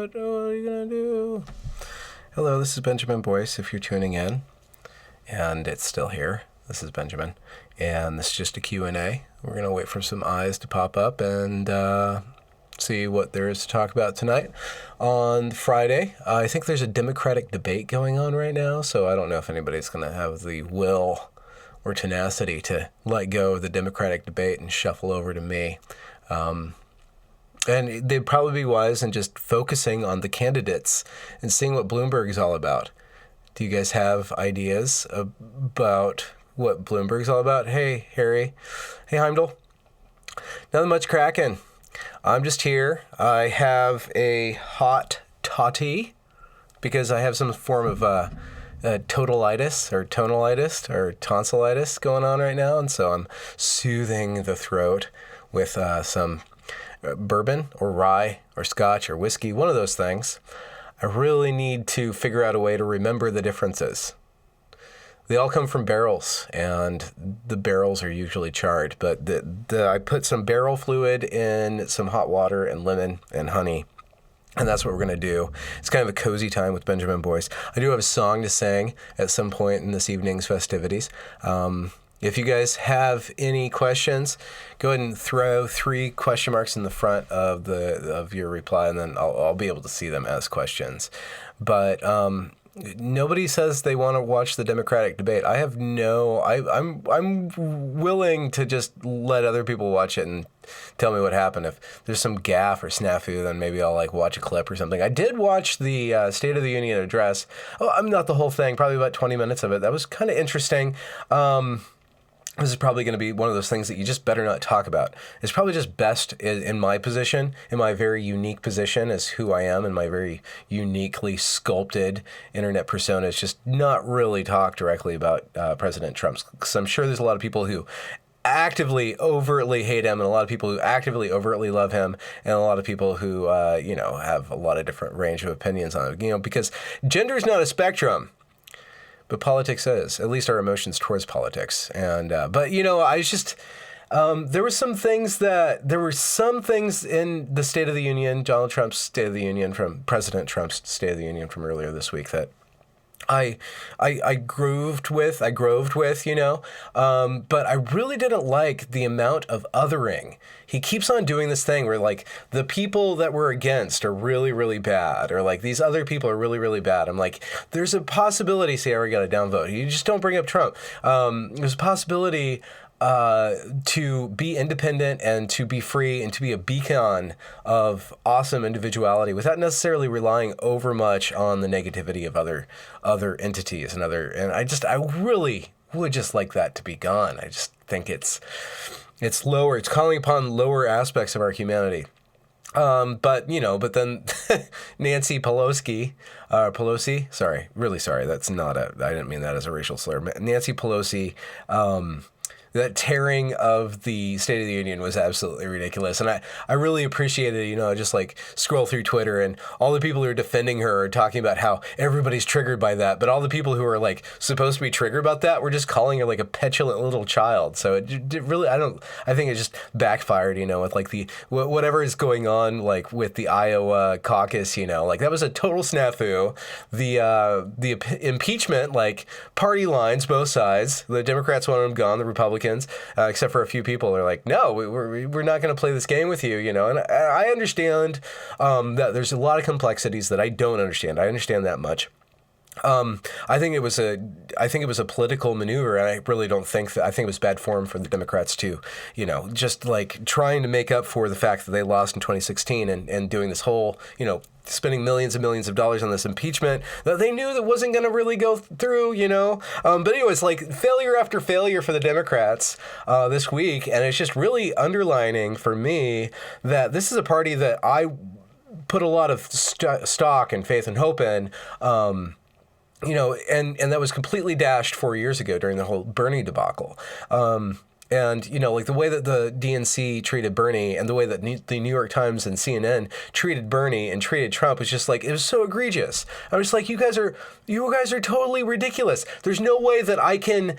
What are you gonna do? Hello, this is Benjamin Boyce, if you're tuning in. And it's still here. This is Benjamin. And this is just a Q&A. We're going to wait for some eyes to pop up and see what there is to talk about tonight. On Friday, I think there's a Democratic debate going on right now, so I don't know if anybody's going to have the will or tenacity to let go of the Democratic debate and shuffle over to me. And they'd probably be wise in just focusing on the candidates and seeing what Bloomberg is all about. Do you guys have ideas about what Bloomberg's all about? Hey, Harry. Hey, Heimdall. Nothing much cracking. I'm just here. I have a hot toddy because I have some form of totalitis or tonalitis or tonsillitis going on right now. And so I'm soothing the throat with some bourbon or rye or scotch or whiskey, one of those things. I really need to figure out a way to remember the differences. They all come from barrels, and the barrels are usually charred. But I put some barrel fluid in some hot water and lemon and honey, and that's what we're going to do. It's kind of a cozy time with Benjamin Boyce. I do have a song to sing at some point in this evening's festivities. If you guys have any questions, go ahead and throw 3 question marks in the front of your reply, and then I'll be able to see them as questions. But nobody says they want to watch the Democratic debate. I'm willing to just let other people watch it and tell me what happened. If there's some gaffe or snafu, then maybe I'll watch a clip or something. I did watch the State of the Union address. Oh, I'm not the whole thing, probably about 20 minutes of it. That was kind of interesting. This is probably going to be one of those things that you just better not talk about. It's probably just best in my position, in my very unique position as who I am, in my very uniquely sculpted internet persona, is just not really talk directly about President Trump. Because I'm sure there's a lot of people who actively, overtly hate him, and a lot of people who actively, overtly love him, and a lot of people who, have a lot of different range of opinions on it. Because gender is not a spectrum. But politics is, at least our emotions towards politics. And but I was just there were some things in the State of the Union, Donald Trump's State of the Union, from President Trump's State of the Union from earlier this week, that I groved with, but I really didn't like the amount of othering. He keeps on doing this thing where the people that we're against are really, really bad, or these other people are really, really bad. I'm like, there's a possibility, see, I already got a downvote. You just don't bring up Trump. There's a possibility to be independent and to be free and to be a beacon of awesome individuality without necessarily relying over much on the negativity of other entities and I really would just like that to be gone. I just think it's lower. It's calling upon lower aspects of our humanity. But then Nancy Pelosi, sorry, really sorry. I didn't mean that as a racial slur. Nancy Pelosi, that tearing of the State of the Union was absolutely ridiculous. And I really appreciated, just scroll through Twitter and all the people who are defending her are talking about how everybody's triggered by that. But all the people who are supposed to be triggered about that were just calling her a petulant little child. So it really, I think it just backfired, with whatever is going on, with the Iowa caucus, that was a total snafu. The impeachment, party lines, both sides, the Democrats wanted them gone, the Republicans, except for a few people, are no, we're not going to play this game with you, And I understand that there's a lot of complexities that I don't understand. I understand that much. I think it was a political maneuver, and I really don't think that. I think it was bad form for the Democrats to, just trying to make up for the fact that they lost in 2016 and doing this whole, spending millions and millions of dollars on this impeachment that they knew that wasn't going to really go through, But anyways, failure after failure for the Democrats this week, and it's just really underlining for me that this is a party that I put a lot of stock and faith and hope in. And that was completely dashed 4 years ago during the whole Bernie debacle. And, like the way that the DNC treated Bernie and the way that the New York Times and CNN treated Bernie and treated Trump was just like, it was so egregious. I was like, you guys are totally ridiculous. There's no way that I can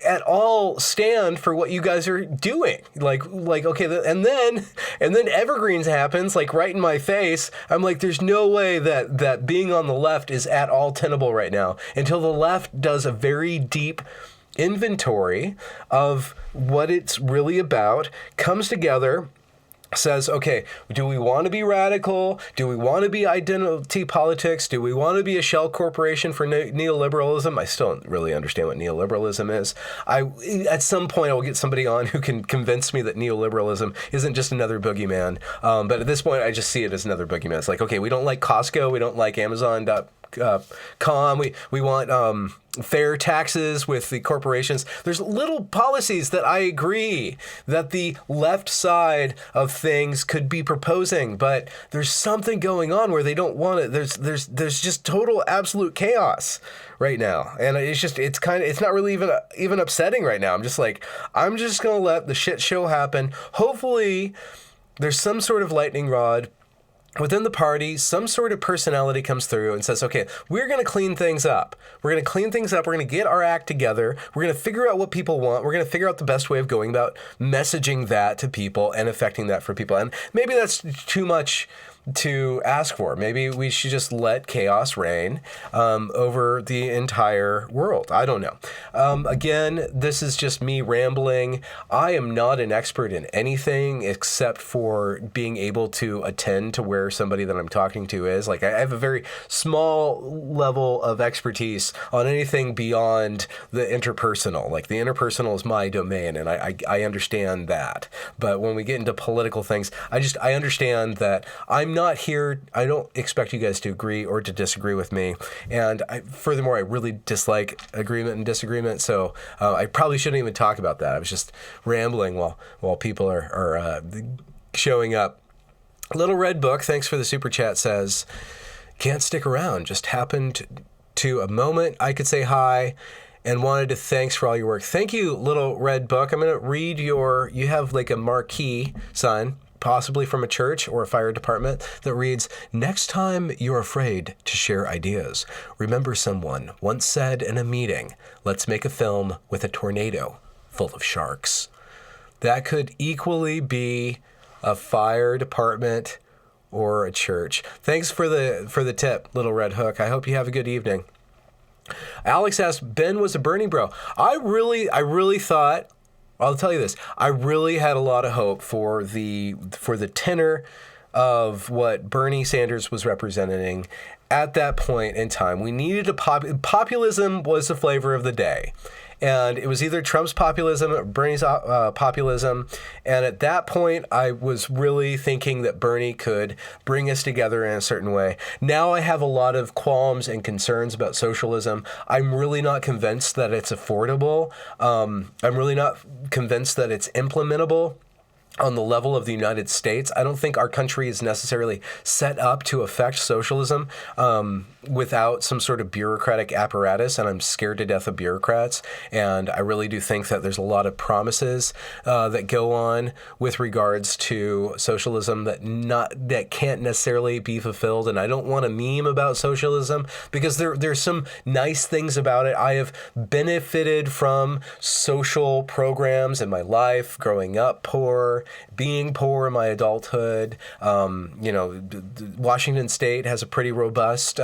at all stand for what you guys are doing. Like, okay. And then Evergreens happens, like right in my face. I'm like, there's no way that being on the left is at all tenable right now until the left does a very deep inventory of what it's really about, comes together, says, okay, do we want to be radical? Do we want to be identity politics? Do we want to be a shell corporation for neoliberalism? I still don't really understand what neoliberalism is. At some point, I will get somebody on who can convince me that neoliberalism isn't just another boogeyman. But at this point, I just see it as another boogeyman. It's like, okay, we don't like Costco. We don't like Amazon.com. We want fair taxes with the corporations. There's little policies that I agree that the left side of things could be proposing, but there's something going on where they don't want it. There's just total absolute chaos right now, and it's not really even upsetting right now. I'm just gonna let the shit show happen. Hopefully, there's some sort of lightning rod within the party, some sort of personality comes through and says, okay, we're going to clean things up. We're going to clean things up. We're going to get our act together. We're going to figure out what people want. We're going to figure out the best way of going about messaging that to people and affecting that for people. And maybe that's too much to ask for. Maybe we should just let chaos reign over the entire world. I don't know. Again, this is just me rambling. I am not an expert in anything except for being able to attend to where somebody that I'm talking to is. Like, I have a very small level of expertise on anything beyond the interpersonal. Like, the interpersonal is my domain, and I understand that. But when we get into political things, I understand that I'm not here. I don't expect you guys to agree or to disagree with me. And furthermore, I really dislike agreement and disagreement. So I probably shouldn't even talk about that. I was just rambling while people are showing up. Little Red Book, thanks for the super chat, says, can't stick around. Just happened to a moment I could say hi and wanted to thanks for all your work. Thank you, Little Red Book. I'm going to read you have like a marquee sign, possibly from a church or a fire department, that reads, next time you're afraid to share ideas, remember someone once said in a meeting, let's make a film with a tornado full of sharks. That could equally be a fire department or a church. Thanks for the tip, Little Red Hook. I hope you have a good evening. Alex asked, Ben was a Bernie bro. I really thought, I'll tell you this, I really had a lot of hope for the tenor of what Bernie Sanders was representing at that point in time. We needed populism was the flavor of the day. And it was either Trump's populism or Bernie's populism. And at that point, I was really thinking that Bernie could bring us together in a certain way. Now I have a lot of qualms and concerns about socialism. I'm really not convinced that it's affordable. I'm really not convinced that it's implementable on the level of the United States. I don't think our country is necessarily set up to affect socialism without some sort of bureaucratic apparatus, and I'm scared to death of bureaucrats. And I really do think that there's a lot of promises that go on with regards to socialism that can't necessarily be fulfilled. And I don't want to meme about socialism because there's some nice things about it. I have benefited from social programs in my life, growing up poor, being poor in my adulthood. Washington State has a pretty robust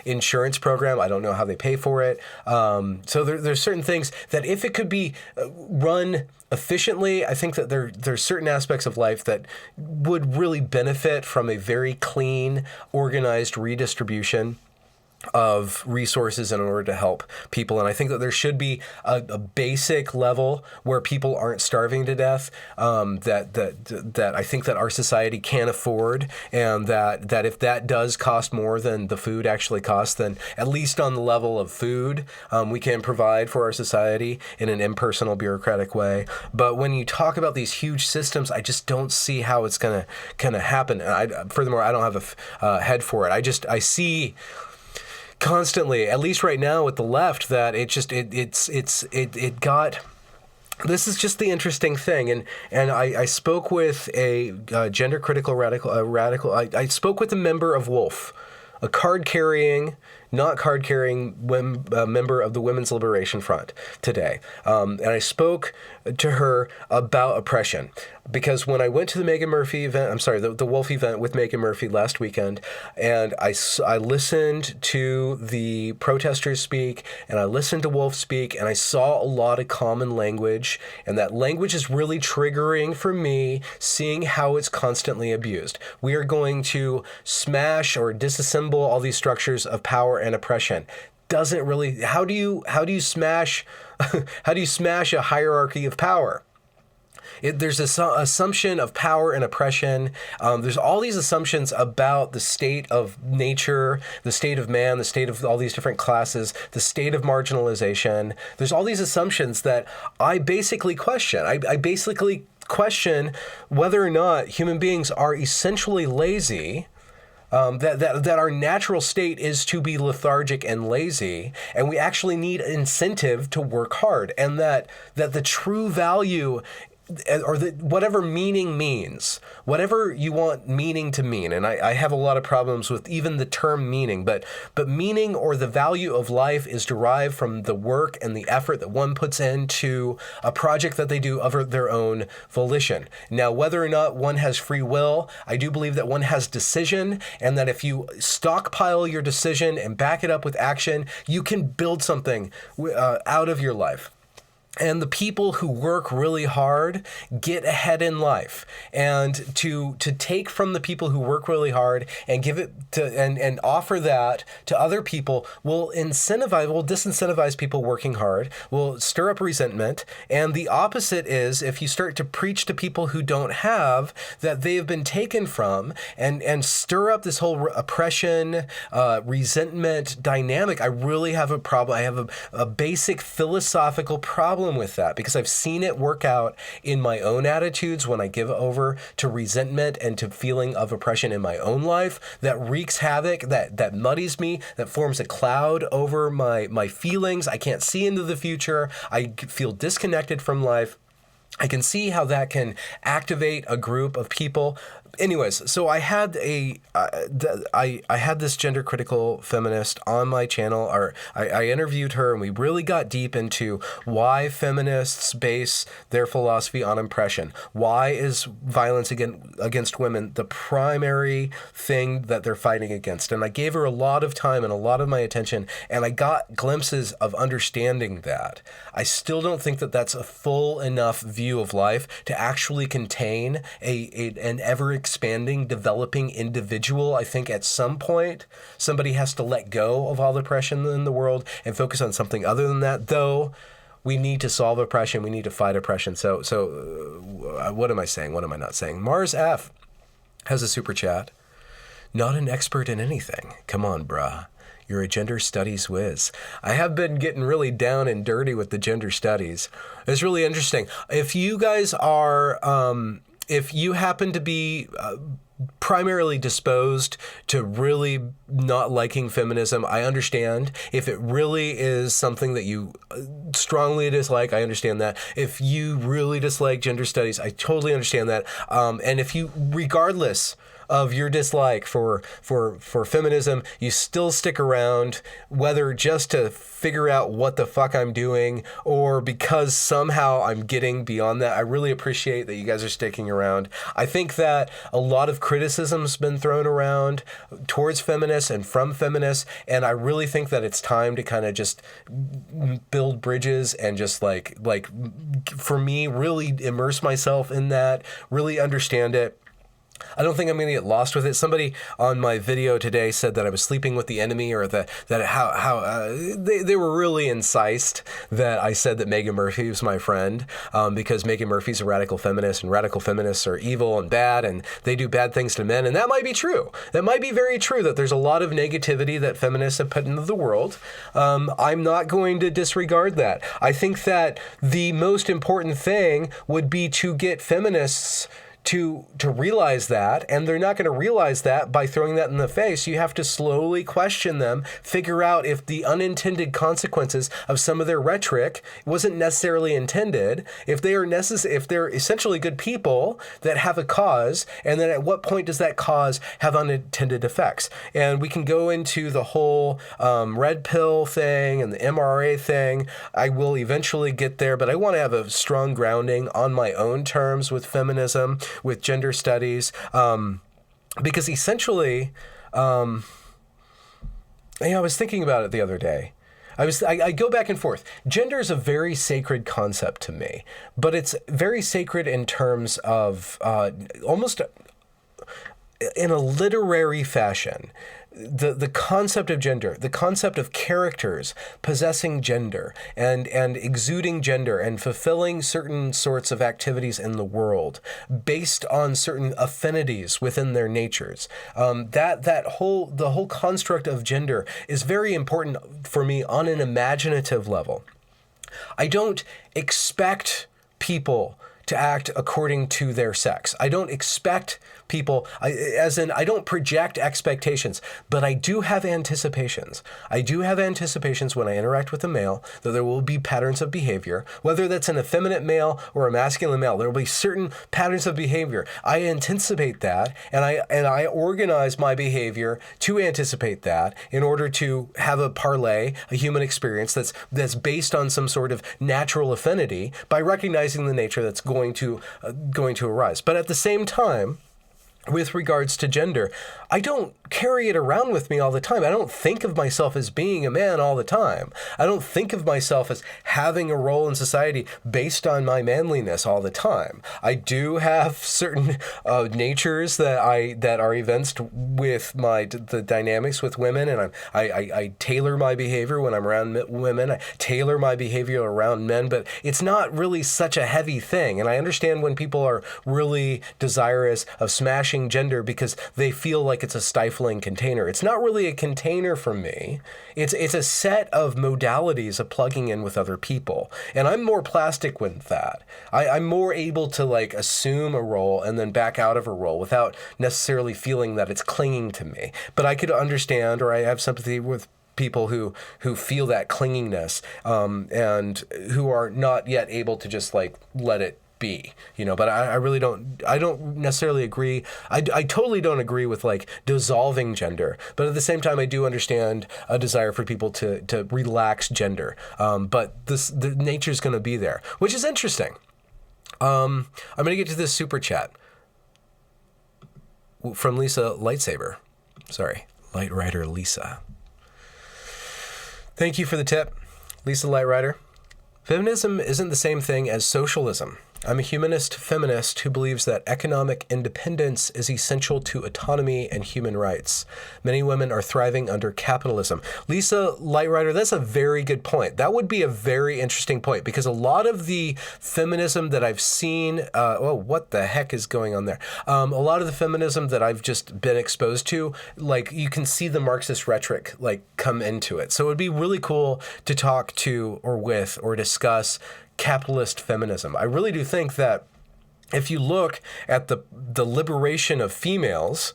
insurance program. I don't know how they pay for it. So there's certain things that if it could be run efficiently, I think that there's certain aspects of life that would really benefit from a very clean, organized redistribution of resources in order to help people. And I think that there should be a basic level where people aren't starving to death, that I think that our society can afford, and that if that does cost more than the food actually costs, then at least on the level of food, we can provide for our society in an impersonal, bureaucratic way. But when you talk about these huge systems, I just don't see how it's gonna happen. And furthermore, I don't have a head for it. I see constantly, at least right now with the left, that it got this is just the interesting thing, and I spoke with a gender critical radical. I spoke with a member of Wolf, a not card carrying member of the Women's Liberation Front today, and I spoke to her about oppression. Because when I went to the Meghan Murphy event, the Wolf event with Meghan Murphy last weekend, and I listened to the protesters speak, and I listened to Wolf speak, and I saw a lot of common language, and that language is really triggering for me, seeing how it's constantly abused. We are going to smash or disassemble all these structures of power and oppression. Doesn't really. How do you smash how do you smash a hierarchy of power? There's an assumption of power and oppression. There's all these assumptions about the state of nature, the state of man, the state of all these different classes, the state of marginalization. There's all these assumptions that I basically question. I basically question whether or not human beings are essentially lazy. That our natural state is to be lethargic and lazy, and we actually need incentive to work hard, and that the true value, or whatever meaning means, whatever you want meaning to mean, and I have a lot of problems with even the term meaning, but meaning or the value of life is derived from the work and the effort that one puts into a project that they do of their own volition. Now, whether or not one has free will, I do believe that one has decision, and that if you stockpile your decision and back it up with action, you can build something out of your life. And the people who work really hard get ahead in life. And to take from the people who work really hard and give it to and offer that to other people will disincentivize people working hard, will stir up resentment. And the opposite is if you start to preach to people who don't have, that they have been taken from, and stir up this whole oppression, resentment dynamic. I really have a problem. I have a basic philosophical problem with that, because I've seen it work out in my own attitudes when I give over to resentment and to feeling of oppression in my own life that wreaks havoc, that muddies me, that forms a cloud over my feelings. I can't see into the future. I feel disconnected from life. I can see how that can activate a group of people. Anyways, so I had I had this gender critical feminist on my channel, or I interviewed her, and we really got deep into why feminists base their philosophy on oppression. Why is violence against women the primary thing that they're fighting against? And I gave her a lot of time and a lot of my attention, and I got glimpses of understanding that. I still don't think that that's a full enough view of life to actually contain an ever-expanding, developing individual. I think at some point, somebody has to let go of all the oppression in the world and focus on something other than that, though we need to solve oppression. We need to fight oppression. So what am I saying? What am I not saying? Mars F has a super chat. Not an expert in anything. Come on, bruh. You're a gender studies whiz. I have been getting really down and dirty with the gender studies. It's really interesting. If you guys are, if you happen to be primarily disposed to really not liking feminism, I understand. If it really is something that you strongly dislike, I understand that. If you really dislike gender studies, I totally understand that. And if you, regardless of your dislike for feminism, you still stick around, whether just to figure out what the fuck I'm doing or because somehow I'm getting beyond that. I really appreciate that you guys are sticking around. I think that a lot of criticism's been thrown around towards feminists and from feminists, and I really think that it's time to kind of just build bridges and just like for me, really immerse myself in that, really understand it. I don't think I'm going to get lost with it. Somebody on my video today said that I was sleeping with the enemy, or that they were really incensed that I said that Meghan Murphy was my friend, because Meghan Murphy's a radical feminist, and radical feminists are evil and bad, and they do bad things to men. And that might be true. That might be very true, that there's a lot of negativity that feminists have put into the world. I'm not going to disregard that. I think that the most important thing would be to get feminists to realize that, and they're not going to realize that by throwing that in the face. You have to slowly question them, figure out if the unintended consequences of some of their rhetoric wasn't necessarily intended, if they're essentially good people that have a cause, and then at what point does that cause have unintended effects. And we can go into the whole red pill thing and the MRA thing. I will eventually get there, but I want to have a strong grounding on my own terms with feminism, with gender studies, because essentially, I was thinking about it the other day. I go back and forth. Gender is a very sacred concept to me, but it's very sacred in terms of almost in a literary fashion. The concept of gender, the concept of characters possessing gender and exuding gender and fulfilling certain sorts of activities in the world based on certain affinities within their natures. The whole construct of gender is very important for me on an imaginative level. I don't expect people to act according to their sex. I don't expect people, I don't project expectations, but I do have anticipations. I do have anticipations when I interact with a male that there will be patterns of behavior, whether that's an effeminate male or a masculine male. There will be certain patterns of behavior. I anticipate that, and I organize my behavior to anticipate that in order to have a parlay, a human experience that's based on some sort of natural affinity by recognizing the nature that's going to arise. But at the same time, with regards to gender, I don't carry it around with me all the time. I don't think of myself as being a man all the time. I don't think of myself as having a role in society based on my manliness all the time. I do have certain natures that are evinced with the dynamics with women, and I tailor my behavior when I'm around women. I tailor my behavior around men, but it's not really such a heavy thing. And I understand when people are really desirous of smashing gender because they feel like it's a stifling container. It's not really a container for me. It's a set of modalities of plugging in with other people. And I'm more plastic with that. I'm more able to assume a role and then back out of a role without necessarily feeling that it's clinging to me. But I could understand, or I have sympathy with people who feel that clinginess and who are not yet able to just let it be, but I really don't necessarily agree. I totally don't agree with dissolving gender, but at the same time I do understand a desire for people to relax gender, but the nature's going to be there, which is interesting. I'm going to get to this super chat from Lisa Light Rider Lisa. Thank you for the tip, Lisa Light Rider. Feminism isn't the same thing as socialism. I'm a humanist feminist who believes that economic independence is essential to autonomy and human rights. Many women are thriving under capitalism. Lisa Lightrider, that's a very good point. That would be a very interesting point because a lot of the feminism that I've seen, what the heck is going on there? A lot of the feminism that I've just been exposed to, you can see the Marxist rhetoric come into it. So it would be really cool to talk to or discuss capitalist feminism. I really do think that if you look at the liberation of females,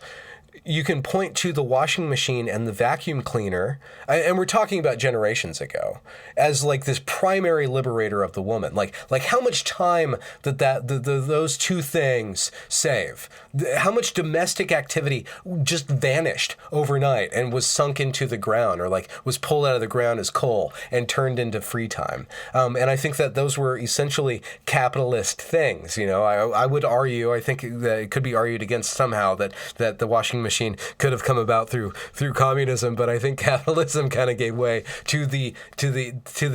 you can point to the washing machine and the vacuum cleaner, and we're talking about generations ago, as this primary liberator of the woman. How much time those two things save? How much domestic activity just vanished overnight and was sunk into the ground, or was pulled out of the ground as coal and turned into free time? And I think that those were essentially capitalist things. I would argue, I think that it could be argued against somehow that the washing machine could have come about through communism, but I think capitalism kind of gave way to the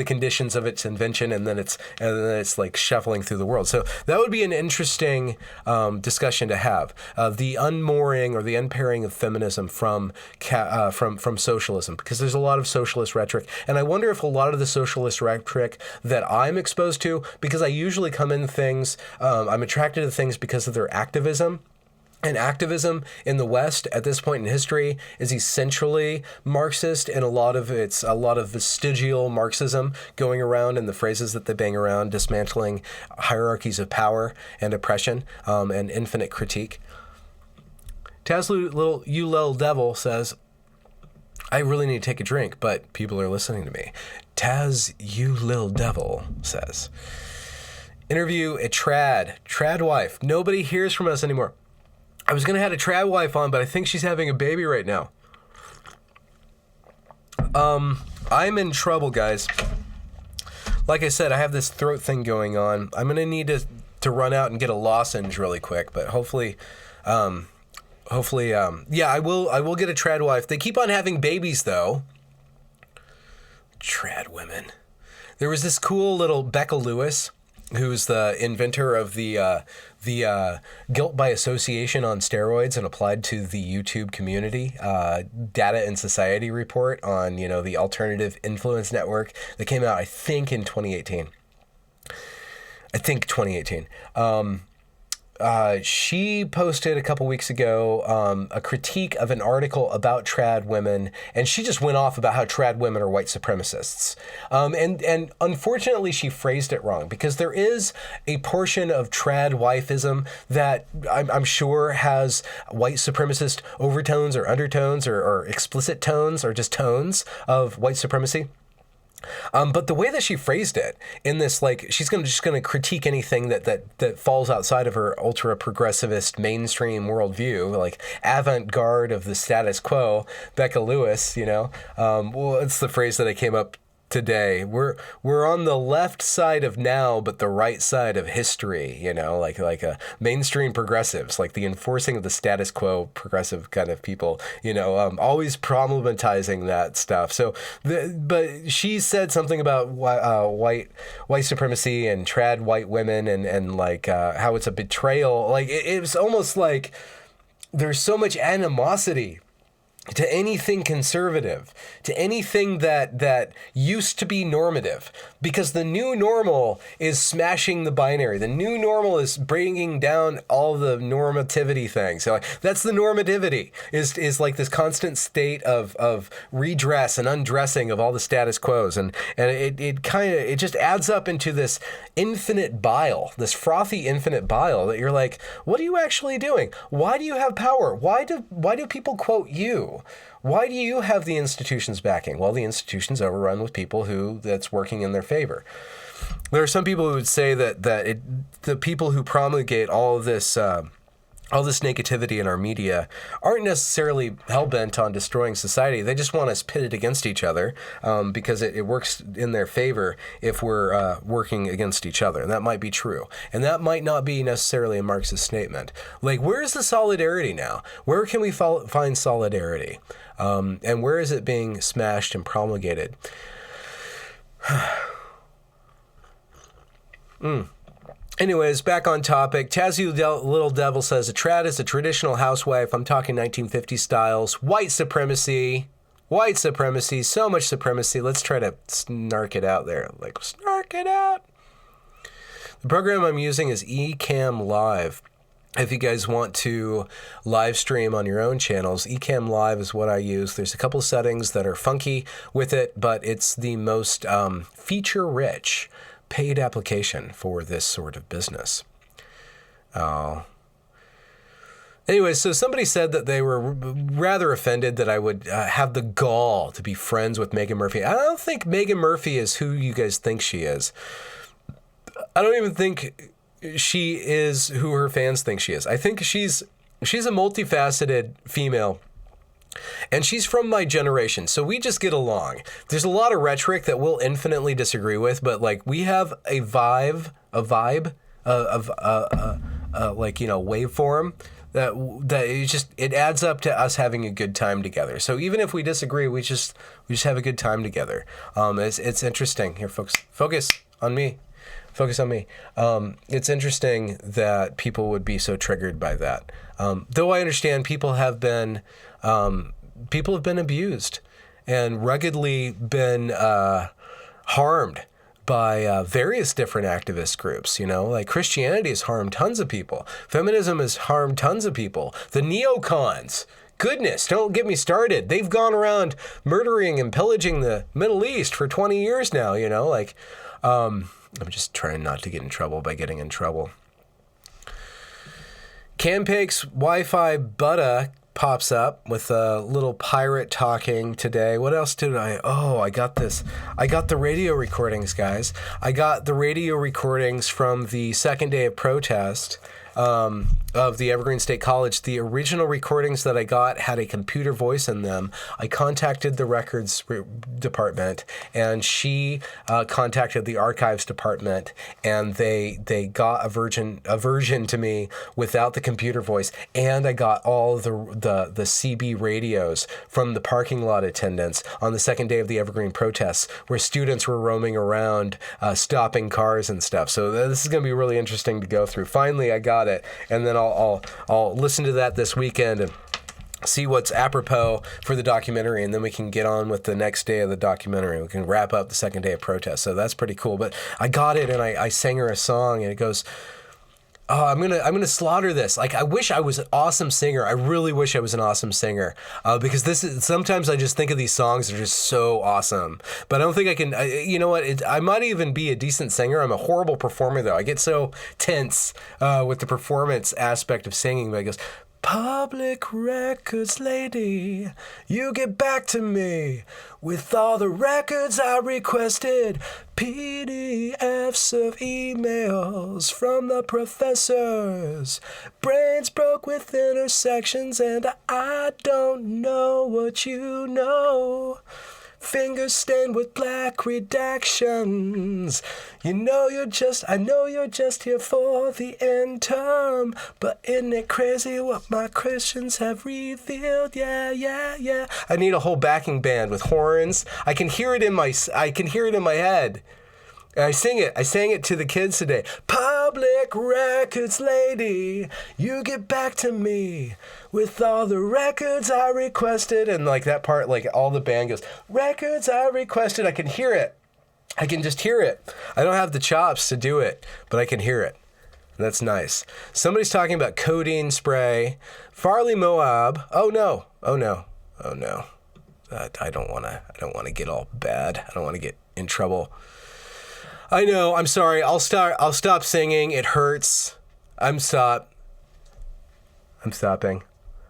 conditions of its invention, and then it's shuffling through the world. So that would be an interesting discussion to have, the unmooring or the unpairing of feminism from socialism, because there's a lot of socialist rhetoric, and I wonder if a lot of the socialist rhetoric that I'm exposed to, because I usually come in things, I'm attracted to things because of their activism. And activism in the West at this point in history is essentially Marxist, and a lot of vestigial Marxism going around in the phrases that they bang around, dismantling hierarchies of power and oppression, and infinite critique. You Little Devil says, I really need to take a drink, but people are listening to me. Taz, you little devil, says, interview a trad wife. Nobody hears from us anymore. I was going to have a trad wife on, but I think she's having a baby right now. I'm in trouble, guys. Like I said, I have this throat thing going on. I'm going to need to run out and get a lozenge really quick, but hopefully, yeah, I will get a trad wife. They keep on having babies, though. Trad women. There was this cool little Becca Lewis, who's the inventor of the guilt by association on steroids and applied to the YouTube community data and society report on, the alternative influence network that came out, I think, in 2018. She posted a couple weeks ago a critique of an article about trad women, and she just went off about how trad women are white supremacists. And unfortunately, she phrased it wrong, because there is a portion of trad wifeism that I'm sure has white supremacist overtones or undertones or explicit tones or just tones of white supremacy. But the way that she phrased it in this, like, she's just gonna critique anything that falls outside of her ultra progressivist mainstream worldview, like avant-garde of the status quo. Becca Lewis, well, it's the phrase that I came up today. We're on the left side of now, but the right side of history. Like a mainstream progressives, like the enforcing of the status quo progressive kind of people. Always problematizing that stuff. So, but she said something about white supremacy and trad white women and like how it's a betrayal. Like it was almost like there's so much animosity to anything conservative, to anything that used to be normative, because the new normal is smashing the binary. The new normal is bringing down all the normativity things. So that's the normativity, is like this constant state of redress and undressing of all the status quos, and it just adds up into this infinite bile, this frothy infinite bile that you're like, what are you actually doing? Why do you have power? Why do people quote you? Why do you have the institutions backing? Well, the institutions overrun with people that's working in their favor. There are some people who would say that the people who promulgate all this negativity in our media aren't necessarily hell-bent on destroying society. They just want us pitted against each other because it works in their favor if we're working against each other. And that might be true. And that might not be necessarily a Marxist statement. Like, where's the solidarity now? Where can we find solidarity? And where is it being smashed and promulgated? Anyways, back on topic. Tazzy Little Devil says, a trad is a traditional housewife. I'm talking 1950s styles. White supremacy, so much supremacy. Let's try to snark it out there. Like, snark it out. The program I'm using is Ecamm Live. If you guys want to live stream on your own channels, Ecamm Live is what I use. There's a couple settings that are funky with it, but it's the most feature-rich paid application for this sort of business. Anyway, so somebody said that they were rather offended that I would have the gall to be friends with Megan Murphy. I don't think Megan Murphy is who you guys think she is. I don't even think she is who her fans think she is. I think she's a multifaceted female. And she's from my generation, so we just get along. There's a lot of rhetoric that we'll infinitely disagree with, but like we have a vibe waveform that it adds up to us having a good time together. So even if we disagree, we just have a good time together. It's interesting. Here, folks, focus on me. It's interesting that people would be so triggered by that. Though I understand people have been abused and ruggedly been harmed by various different activist groups. You know, like Christianity has harmed tons of people. Feminism has harmed tons of people. The neocons, goodness, don't get me started. They've gone around murdering and pillaging the Middle East for 20 years now, you know, like, I'm just trying not to get in trouble by getting in trouble. Campake's Wi-Fi Butta pops up with a little pirate talking today. What else did I got this. I got the radio recordings, guys. I got the radio recordings from the second day of protest of the Evergreen State College. The original recordings that I got had a computer voice in them. I contacted the records department, and she contacted the archives department, and they got a version to me without the computer voice, and I got all the CB radios from the parking lot attendants on the second day of the Evergreen protests, where students were roaming around, stopping cars and stuff. So this is going to be really interesting to go through. Finally, I got it, and then I'll listen to that this weekend and see what's apropos for the documentary, and then we can get on with the next day of the documentary. We can wrap up the second day of protest. So that's pretty cool. But I got it, and I sang her a song, and it goes, "Oh, I'm gonna slaughter this." Like, I wish I was an awesome singer. I really wish I was an awesome singer, because sometimes I just think of these songs that are just so awesome. But I don't think I can. You know what? I might even be a decent singer. I'm a horrible performer, though. I get so tense with the performance aspect of singing. But it goes, "Public records lady, you get back to me with all the records I requested, PDFs of emails from the professors, brains broke with intersections, and I don't know what you know. Fingers stained with black redactions. I know you're just here for the end term, but isn't it crazy what my Christians have revealed? Yeah, yeah, yeah." I need a whole backing band with horns. I can hear it in my head. And I sang it to the kids today. "Public records lady, you get back to me with all the records I requested." And like that part, like all the band goes, "Records I requested." I can hear it. I can just hear it. I don't have the chops to do it, but I can hear it. That's nice. Somebody's talking about codeine spray. Farley Moab. Oh no. I don't want to get all bad. I don't want to get in trouble. I know. I'm sorry. I'll stop singing. It hurts. I'm stopping.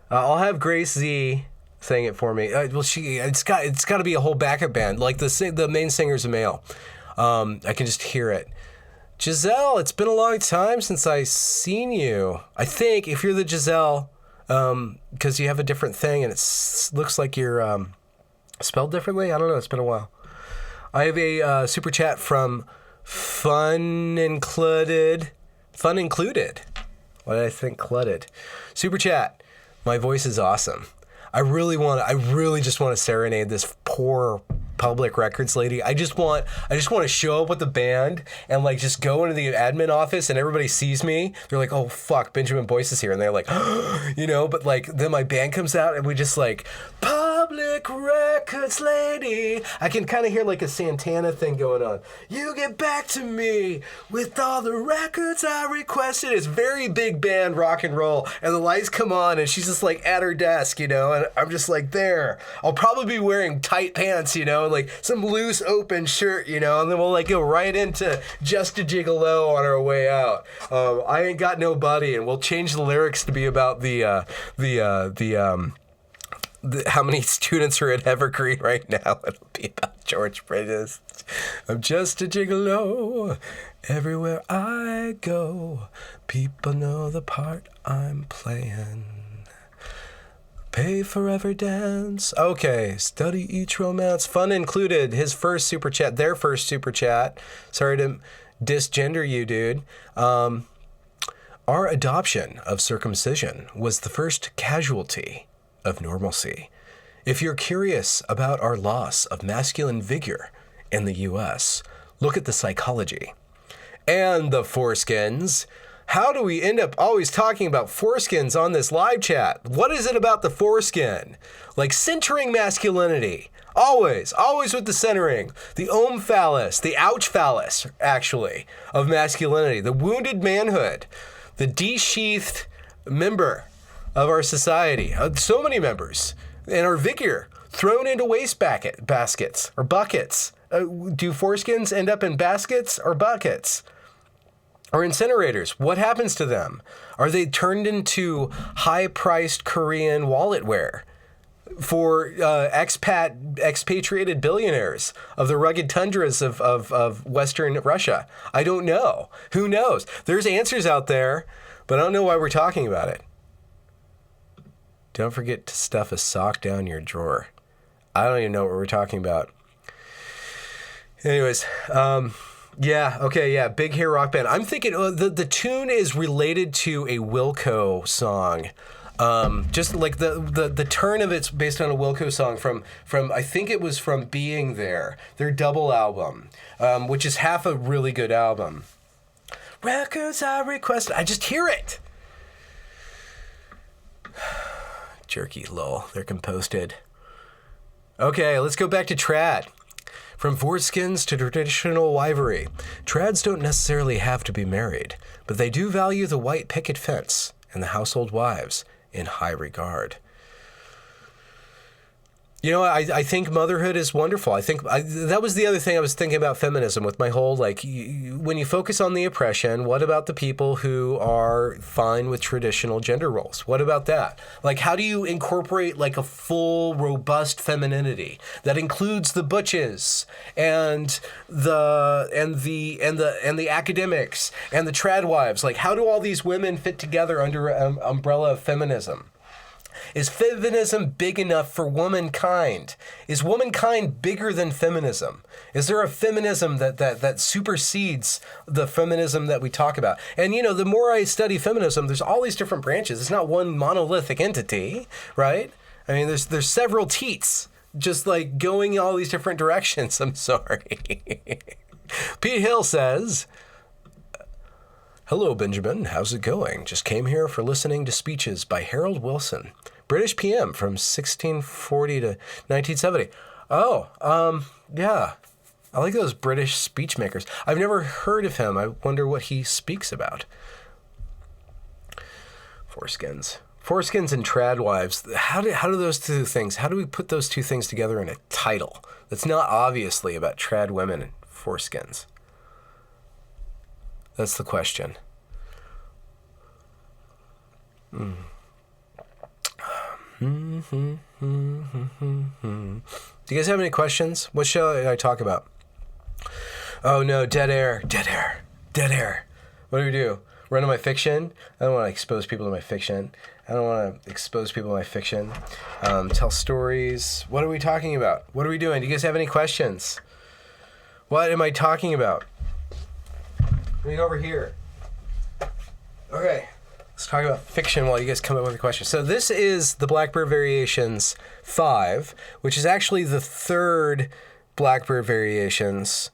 I'll have Grace Z sing it for me. It's got to be a whole backup band. Like the main singer's a male. I can just hear it. Giselle, it's been a long time since I seen you. I think if you're the Giselle, because you have a different thing and it looks like you're spelled differently. I don't know. It's been a while. I have a super chat from Fun Included. Why did I think clutted? Super chat. My voice is awesome. I really just want to serenade this poor public records lady. I just want to show up with the band and like just go into the admin office and everybody sees me. They're like, "Oh fuck, Benjamin Boyce is here," and they're like, you know. But like then my band comes out and we just like, "Public records lady." I can kind of hear like a Santana thing going on. "You get back to me with all the records I requested." It's very big band rock and roll, and the lights come on and she's just like at her desk, you know, and I'm just like there. I'll probably be wearing tight pants, you know, like some loose open shirt, you know, and then we'll like go right into Just a Gigolo on our way out. I ain't got no buddy, and we'll change the lyrics to be about the how many students are at Evergreen right now. It'll be about George Bridges. "I'm just a gigolo. Everywhere I go, people know the part I'm playing. Pay forever dance." Okay, study each romance. Fun Included, their first super chat. Sorry to disgender you, dude. "Our adoption of circumcision was the first casualty of normalcy. If you're curious about our loss of masculine vigor in the U.S., look at the psychology." And the foreskins. How do we end up always talking about foreskins on this live chat? What is it about the foreskin? Like centering masculinity. Always with the centering, the ohm phallus, the ouch phallus, actually, of masculinity, the wounded manhood, the de-sheathed member of our society. So many members, and our vigor thrown into waste baskets or buckets. Do foreskins end up in baskets or buckets? Or incinerators? What happens to them? Are they turned into high-priced Korean wallet wear for expatriated billionaires of the rugged tundras of Western Russia? I don't know. Who knows? There's answers out there, but I don't know why we're talking about it. Don't forget to stuff a sock down your drawer. I don't even know what we're talking about. Anyways, Big Hair Rock Band. I'm thinking the tune is related to a Wilco song. Just like the turn of it's based on a Wilco song from I think it was from Being There, their double album, which is half a really good album. Records I request. I just hear it. Jerky, lol. They're composted. Okay, let's go back to trad. From foreskins to traditional wivery, trads don't necessarily have to be married, but they do value the white picket fence and the household wives in high regard. You know, I think motherhood is wonderful. That was the other thing I was thinking about feminism with my whole, when you focus on the oppression, what about the people who are fine with traditional gender roles? What about that? How do you incorporate a full, robust femininity that includes the butches and the academics and the trad wives? How do all these women fit together under an umbrella of feminism? Is feminism big enough for womankind? Is womankind bigger than feminism? Is there a feminism that supersedes the feminism that we talk about? And, the more I study feminism, there's all these different branches. It's not one monolithic entity, right? I mean, there's several teats just going all these different directions. I'm sorry. Pete Hill says, "Hello, Benjamin. How's it going? Just came here for listening to speeches by Harold Wilson, British PM from 1640 to 1970. Oh, yeah. I like those British speech makers. I've never heard of him. I wonder what he speaks about." Foreskins and trad wives. How do those two things, how do we put those two things together in a title that's not obviously about trad women and foreskins? That's the question. Do you guys have any questions? What shall I talk about? Oh no, dead air. What do we do? Run to my fiction? I don't want to expose people to my fiction. Tell stories. What are we talking about? What are we doing? Do you guys have any questions? What am I talking about? Let me go over here. Okay, let's talk about fiction while you guys come up with a question. So this is the Blackbird Variations 5, which is actually the third Blackbird Variations,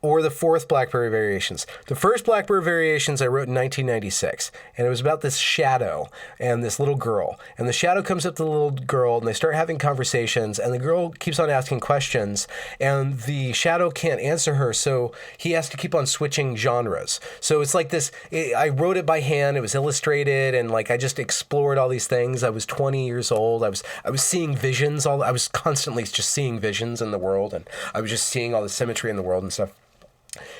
or the fourth Blackbird Variations. The first Blackbird Variations I wrote in 1996, and it was about this shadow and this little girl. And the shadow comes up to the little girl, and they start having conversations, and the girl keeps on asking questions, and the shadow can't answer her, so he has to keep on switching genres. So it's like this, I wrote it by hand, it was illustrated, and I just explored all these things. I was 20 years old, I was seeing visions, I was constantly just seeing visions in the world, and I was just seeing all the symmetry in the world and stuff.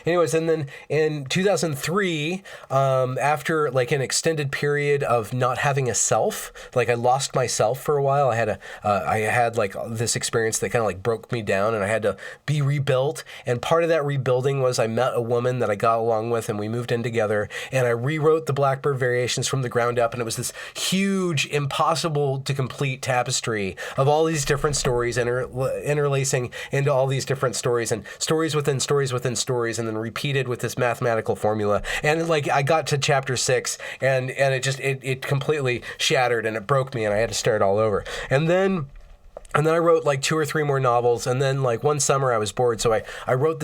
Anyways, and then in 2003, after an extended period of not having a self, I lost myself for a while. I had this experience that kind of broke me down, and I had to be rebuilt. And part of that rebuilding was I met a woman that I got along with, and we moved in together. And I rewrote the Blackbird Variations from the ground up, and it was this huge, impossible to complete tapestry of all these different stories interlacing into all these different stories, and stories within stories within stories, and then repeated with this mathematical formula. And I got to chapter 6, and it completely shattered, and it broke me, and I had to start all over. And then And then I wrote like 2 or 3 more novels. And then like one summer I was bored. So I wrote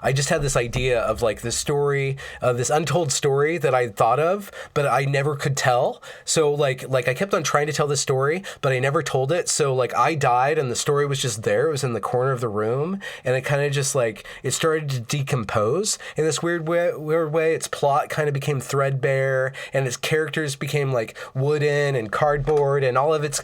I just had this idea of like this story, this untold story that I thought of, but I never could tell. So like I kept on trying to tell this story, but I never told it. So like I died and the story was just there. It was in the corner of the room. And it kind of just like, it started to decompose in this weird way. Its plot kind of became threadbare and its characters became like wooden and cardboard, and all of its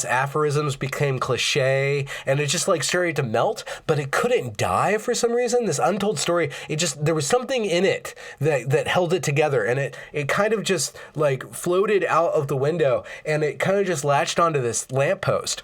aphorisms became cliche, and it just like started to melt, but it couldn't die for some reason. This untold story, there was something in it that held it together, and it kind of just like floated out of the window, and it kind of just latched onto this lamppost.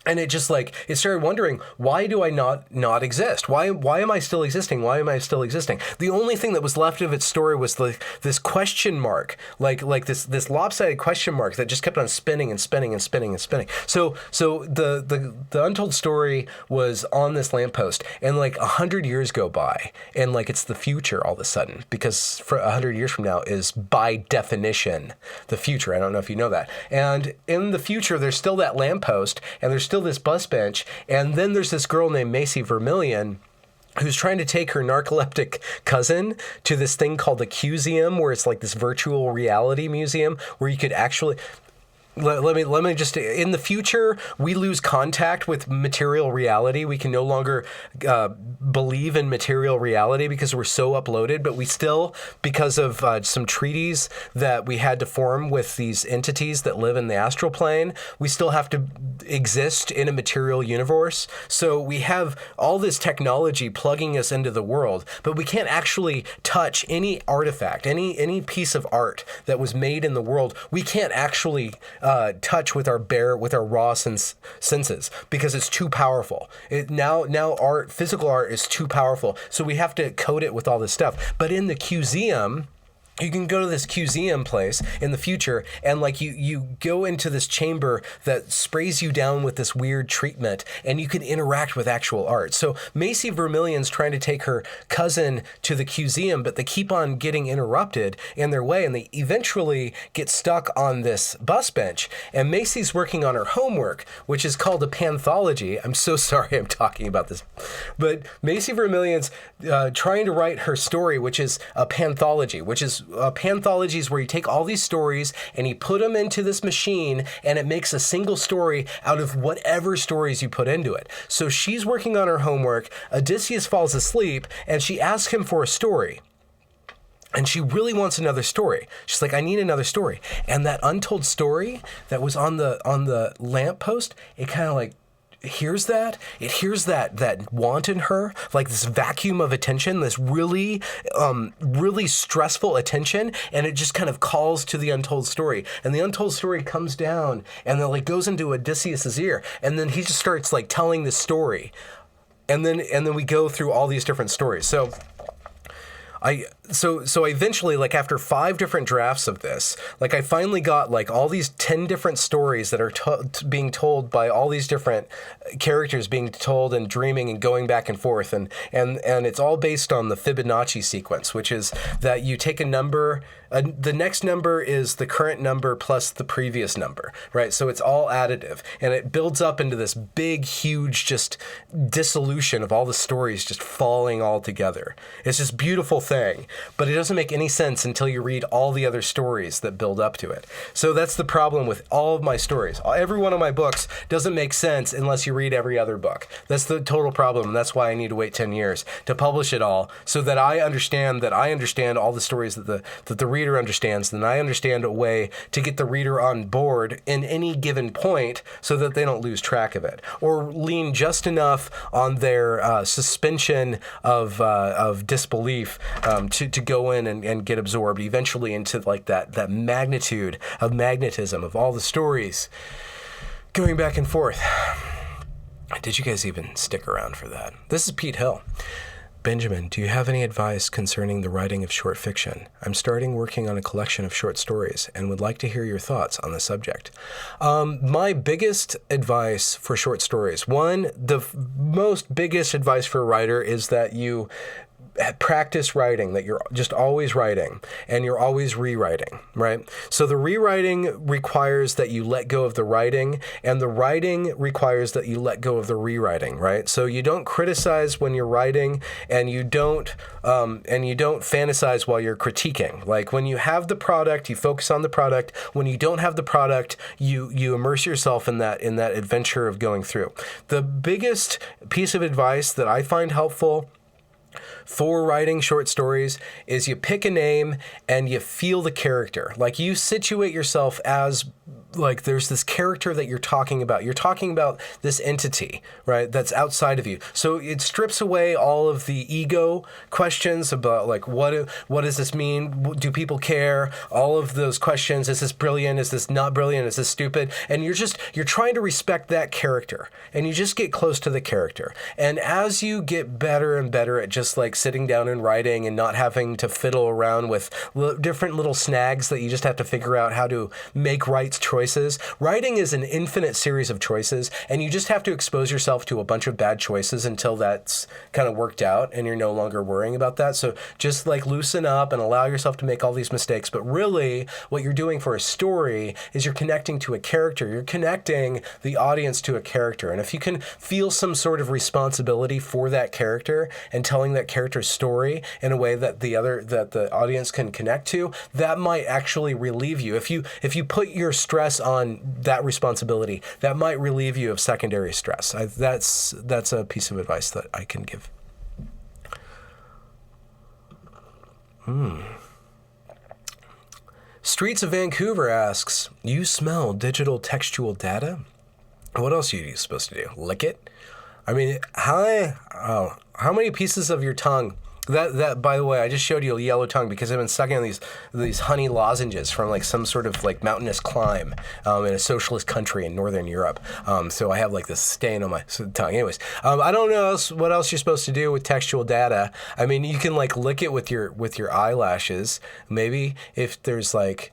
And it just like, it started wondering, why do I not exist? Why am I still existing? Why am I still existing? The only thing that was left of its story was this question mark, like this lopsided question mark that just kept on spinning and spinning and spinning and spinning. So the untold story was on this lamppost, and like 100 years go by, and like it's the future all of a sudden, because for 100 years from now is by definition the future. I don't know if you know that. And in the future, there's still that lamppost, and there's still this bus bench, and then there's this girl named Macy Vermillion who's trying to take her narcoleptic cousin to this thing called the Museum, where it's like this virtual reality museum where you could actually... Let me just, in the future, we lose contact with material reality. We can no longer believe in material reality because we're so uploaded, but we still, because of some treaties that we had to form with these entities that live in the astral plane, we still have to exist in a material universe. So we have all this technology plugging us into the world, but we can't actually touch any artifact, any piece of art that was made in the world. We can't actually touch with our raw senses, because it's too powerful. Now physical art is too powerful, so we have to code it with all this stuff. But in the museum, you can go to this museum place in the future, and like you go into this chamber that sprays you down with this weird treatment, and you can interact with actual art. So Macy Vermillion's trying to take her cousin to the museum, but they keep on getting interrupted in their way, and they eventually get stuck on this bus bench. And Macy's working on her homework, which is called a panthology. I'm so sorry I'm talking about this, but Macy Vermillion's trying to write her story, which is a panthology, which is panthologies where you take all these stories and you put them into this machine, and it makes a single story out of whatever stories you put into it. So she's working on her homework. Odysseus falls asleep, and she asks him for a story. And she really wants another story. She's like, I need another story. And that untold story that was on the lamppost, it kind of like hears that want in her, like this vacuum of attention, this really stressful attention, and it just kind of calls to the untold story. And the untold story comes down and then like goes into Odysseus's ear, and then he just starts like telling this story, and then we go through all these different stories. So I eventually, like after 5 different drafts of this, like I finally got like all these 10 different stories that are being told by all these different characters being told and dreaming and going back and forth, and it's all based on the Fibonacci sequence, which is that you take a number, the next number is the current number plus the previous number, right? So it's all additive, and it builds up into this big, huge, just dissolution of all the stories just falling all together. It's this beautiful thing, but it doesn't make any sense until you read all the other stories that build up to it. So that's the problem with all of my stories. Every one of my books doesn't make sense unless you read every other book. That's the total problem. That's why I need to wait 10 years to publish it all, so that I understand all the stories that the reader understands, and I understand a way to get the reader on board in any given point so that they don't lose track of it, or lean just enough on their suspension of disbelief to go in and get absorbed eventually into like that magnitude of magnetism of all the stories going back and forth. Did you guys even stick around for that? This is Pete Hill. Benjamin, do you have any advice concerning the writing of short fiction? I'm starting working on a collection of short stories and would like to hear your thoughts on the subject. My biggest advice for short stories, the most biggest advice for a writer is that you practice writing, that you're just always writing and you're always rewriting, right? So the rewriting requires that you let go of the writing, and the writing requires that you let go of the rewriting, right? So you don't criticize when you're writing, and you don't fantasize while you're critiquing. Like when you have the product, you focus on the product. When you don't have the product, you immerse yourself in that adventure of going through. The biggest piece of advice that I find helpful for writing short stories is you pick a name and you feel the character. Like you situate yourself as, like, there's this character that you're talking about. You're talking about this entity, right, that's outside of you. So it strips away all of the ego questions about, like, what does this mean? Do people care? All of those questions. Is this brilliant? Is this not brilliant? Is this stupid? And you're trying to respect that character, and you just get close to the character. And as you get better and better at just like sitting down and writing and not having to fiddle around with different little snags that you just have to figure out how to make right choices. Writing is an infinite series of choices, and you just have to expose yourself to a bunch of bad choices until that's kind of worked out and you're no longer worrying about that. So just like loosen up and allow yourself to make all these mistakes. But really what you're doing for a story is you're connecting to a character. You're connecting the audience to a character. And if you can feel some sort of responsibility for that character and telling that character's story in a way that the audience can connect to, that might actually relieve you. If you put your stress on that responsibility, that might relieve you of secondary stress. That's a piece of advice that I can give. Streets of Vancouver asks, you smell digital textual data? What else are you supposed to do? Lick it? I mean, how many pieces of your tongue? That by the way, I just showed you a yellow tongue because I've been sucking on these honey lozenges from like some sort of like mountainous climb in a socialist country in Northern Europe. So I have like this stain on my tongue. Anyways, I don't know what else you're supposed to do with textual data. I mean, you can like lick it with your eyelashes. Maybe if there's like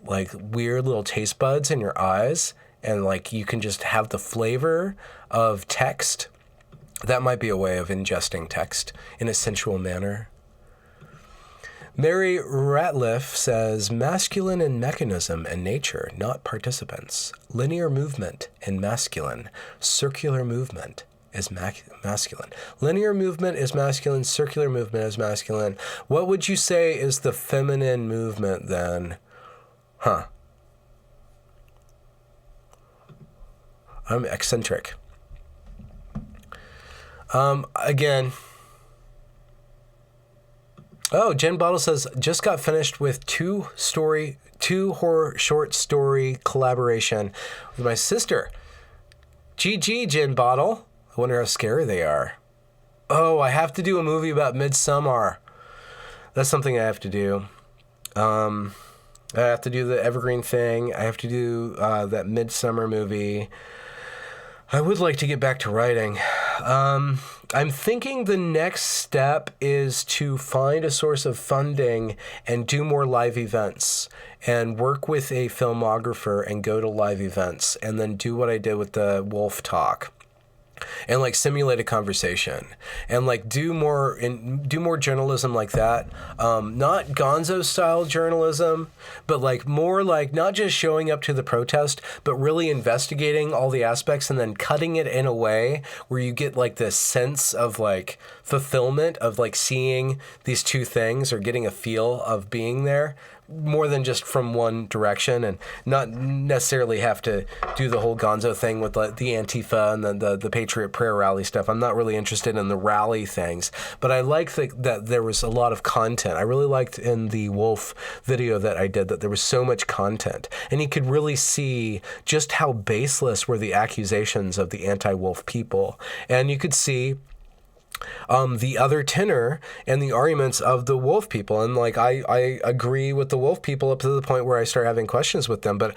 weird little taste buds in your eyes, and like you can just have the flavor of text. That might be a way of ingesting text in a sensual manner. Mary Ratliff says, masculine in mechanism and nature, not participants. Linear movement in masculine. Circular movement is masculine. Linear movement is masculine. Circular movement is masculine. What would you say is the feminine movement then? I'm eccentric. Again. Oh, Jen Bottle says, just got finished with two horror short story collaboration with my sister. GG, Jen Bottle. I wonder how scary they are. Oh, I have to do a movie about Midsummer. That's something I have to do. I have to do the Evergreen thing. I have to do that Midsummer movie. I would like to get back to writing. I'm thinking the next step is to find a source of funding and do more live events and work with a filmographer and go to live events and then do what I did with the Wolf Talk. And like simulate a conversation and like do more journalism like that. Not Gonzo style journalism, but like more like not just showing up to the protest, but really investigating all the aspects and then cutting it in a way where you get like this sense of like fulfillment of like seeing these two things or getting a feel of being there more than just from one direction, and not necessarily have to do the whole Gonzo thing with the Antifa and the Patriot Prayer Rally stuff. I'm not really interested in the rally things, but I like that there was a lot of content. I really liked in the Wolf video that I did that there was so much content, and you could really see just how baseless were the accusations of the anti-Wolf people, and you could see the other tenor and the arguments of the Wolf people. And like, I agree with the Wolf people up to the point where I start having questions with them. But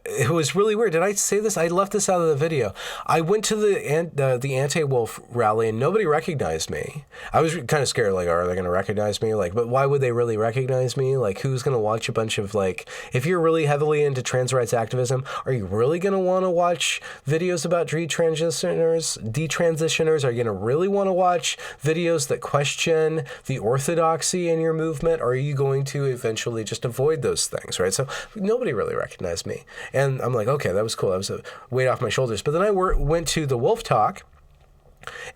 it was really weird. Did I say this? I left this out of the video. I went to the anti-Wolf rally and nobody recognized me. I was kind of scared, like, are they going to recognize me? Like, but why would they really recognize me? Like, who's going to watch a bunch of, like, if you're really heavily into trans rights activism, are you really going to want to watch videos about detransitioners? Are you going to really want to watch watch videos that question the orthodoxy in your movement, or are you going to eventually just avoid those things, right? So nobody really recognized me. And I'm like, okay, that was cool. That was a weight off my shoulders. But then I went to the Wolf Talk,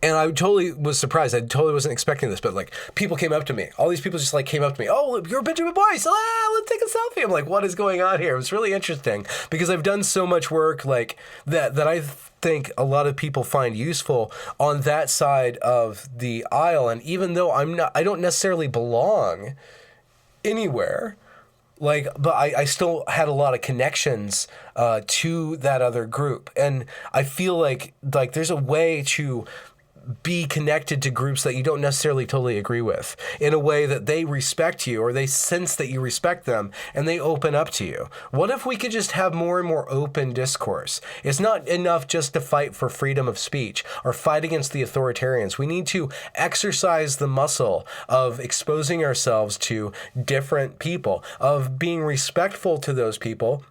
and I totally was surprised. I totally wasn't expecting this, but like people came up to me. All these people just like came up to me. Oh, you're Benjamin Boyce. Let's take a selfie. I'm like, what is going on here? It was really interesting because I've done so much work like that I think a lot of people find useful on that side of the aisle. And even though I don't necessarily belong anywhere, but I still had a lot of connections to that other group. And I feel like there's a way to be connected to groups that you don't necessarily totally agree with in a way that they respect you, or they sense that you respect them, and they open up to you. What if we could just have more and more open discourse? It's not enough just to fight for freedom of speech or fight against the authoritarians. We need to exercise the muscle of exposing ourselves to different people, of being respectful to those people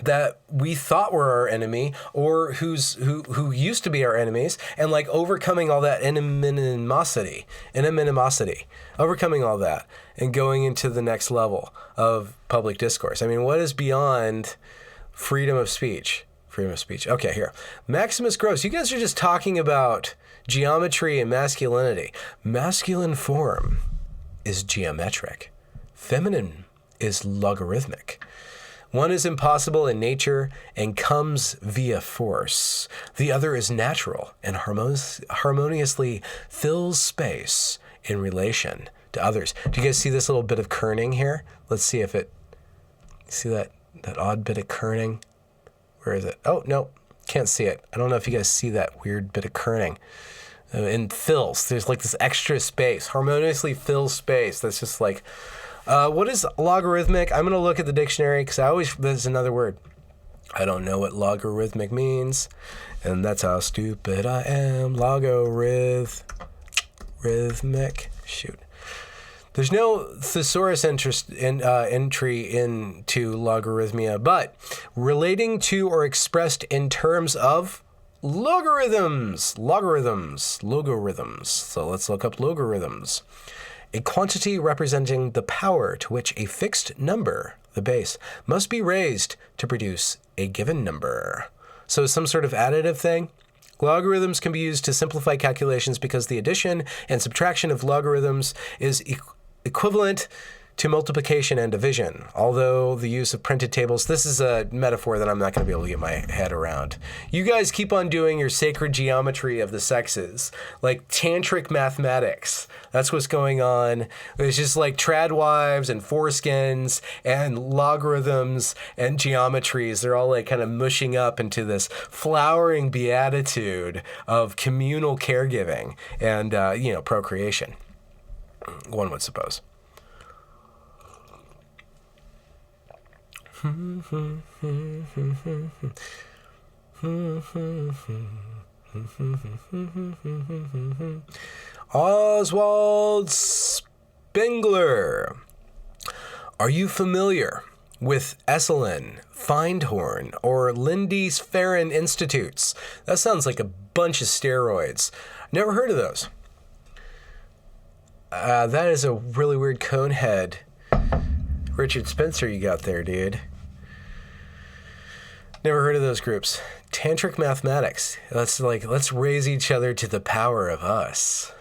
that we thought were our enemy, or who used to be our enemies, and like overcoming all that animosity, overcoming all that and going into the next level of public discourse. I mean, what is beyond freedom of speech? Freedom of speech. Okay, here. Maximus Gross, you guys are just talking about geometry and masculinity. Masculine form is geometric. Feminine is logarithmic. One is impossible in nature and comes via force. The other is natural and harmoniously fills space in relation to others. Do you guys see this little bit of kerning here? Let's see if see that odd bit of kerning? Where is it? Oh, no, can't see it. I don't know if you guys see that weird bit of kerning. In fills, there's like this extra space, harmoniously fills space. That's just like... what is logarithmic? I'm going to look at the dictionary because there's another word. I don't know what logarithmic means, and that's how stupid I am. Rhythmic. Shoot. There's no thesaurus entry into logarithmia, but relating to or expressed in terms of logarithms. So let's look up logarithms. A quantity representing the power to which a fixed number, the base, must be raised to produce a given number. So some sort of additive thing. Logarithms can be used to simplify calculations because the addition and subtraction of logarithms is equivalent to multiplication and division. Although the use of printed tables, this is a metaphor that I'm not going to be able to get my head around. You guys keep on doing your sacred geometry of the sexes, like tantric mathematics. That's what's going on. It's just like tradwives and foreskins and logarithms and geometries. They're all like kind of mushing up into this flowering beatitude of communal caregiving and, procreation, one would suppose. Oswald Spengler. Are you familiar with Esalen, Findhorn, or Lindy's Farron Institutes? That sounds like a bunch of steroids. Never heard of those. That is a really weird cone head Richard Spencer you got there, dude. Never heard of those groups. Tantric mathematics. Let's raise each other to the power of us.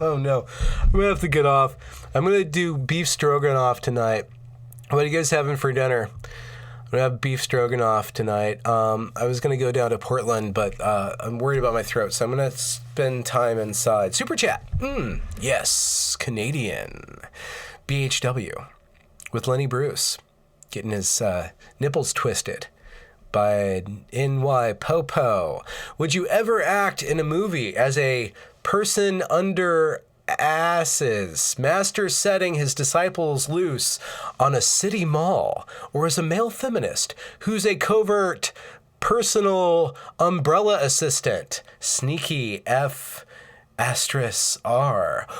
Oh no, I'm gonna have to get off. I'm gonna do beef stroganoff tonight. What are you guys having for dinner? I'm gonna have beef stroganoff tonight. I was gonna go down to Portland, but I'm worried about my throat, so I'm gonna spend time inside. Super chat. Yes, Canadian. BHW with Lenny Bruce getting his nipples twisted by NY Popo. Would you ever act in a movie as a person under asses, master setting his disciples loose on a city mall, or as a male feminist who's a covert personal umbrella assistant, sneaky F***R,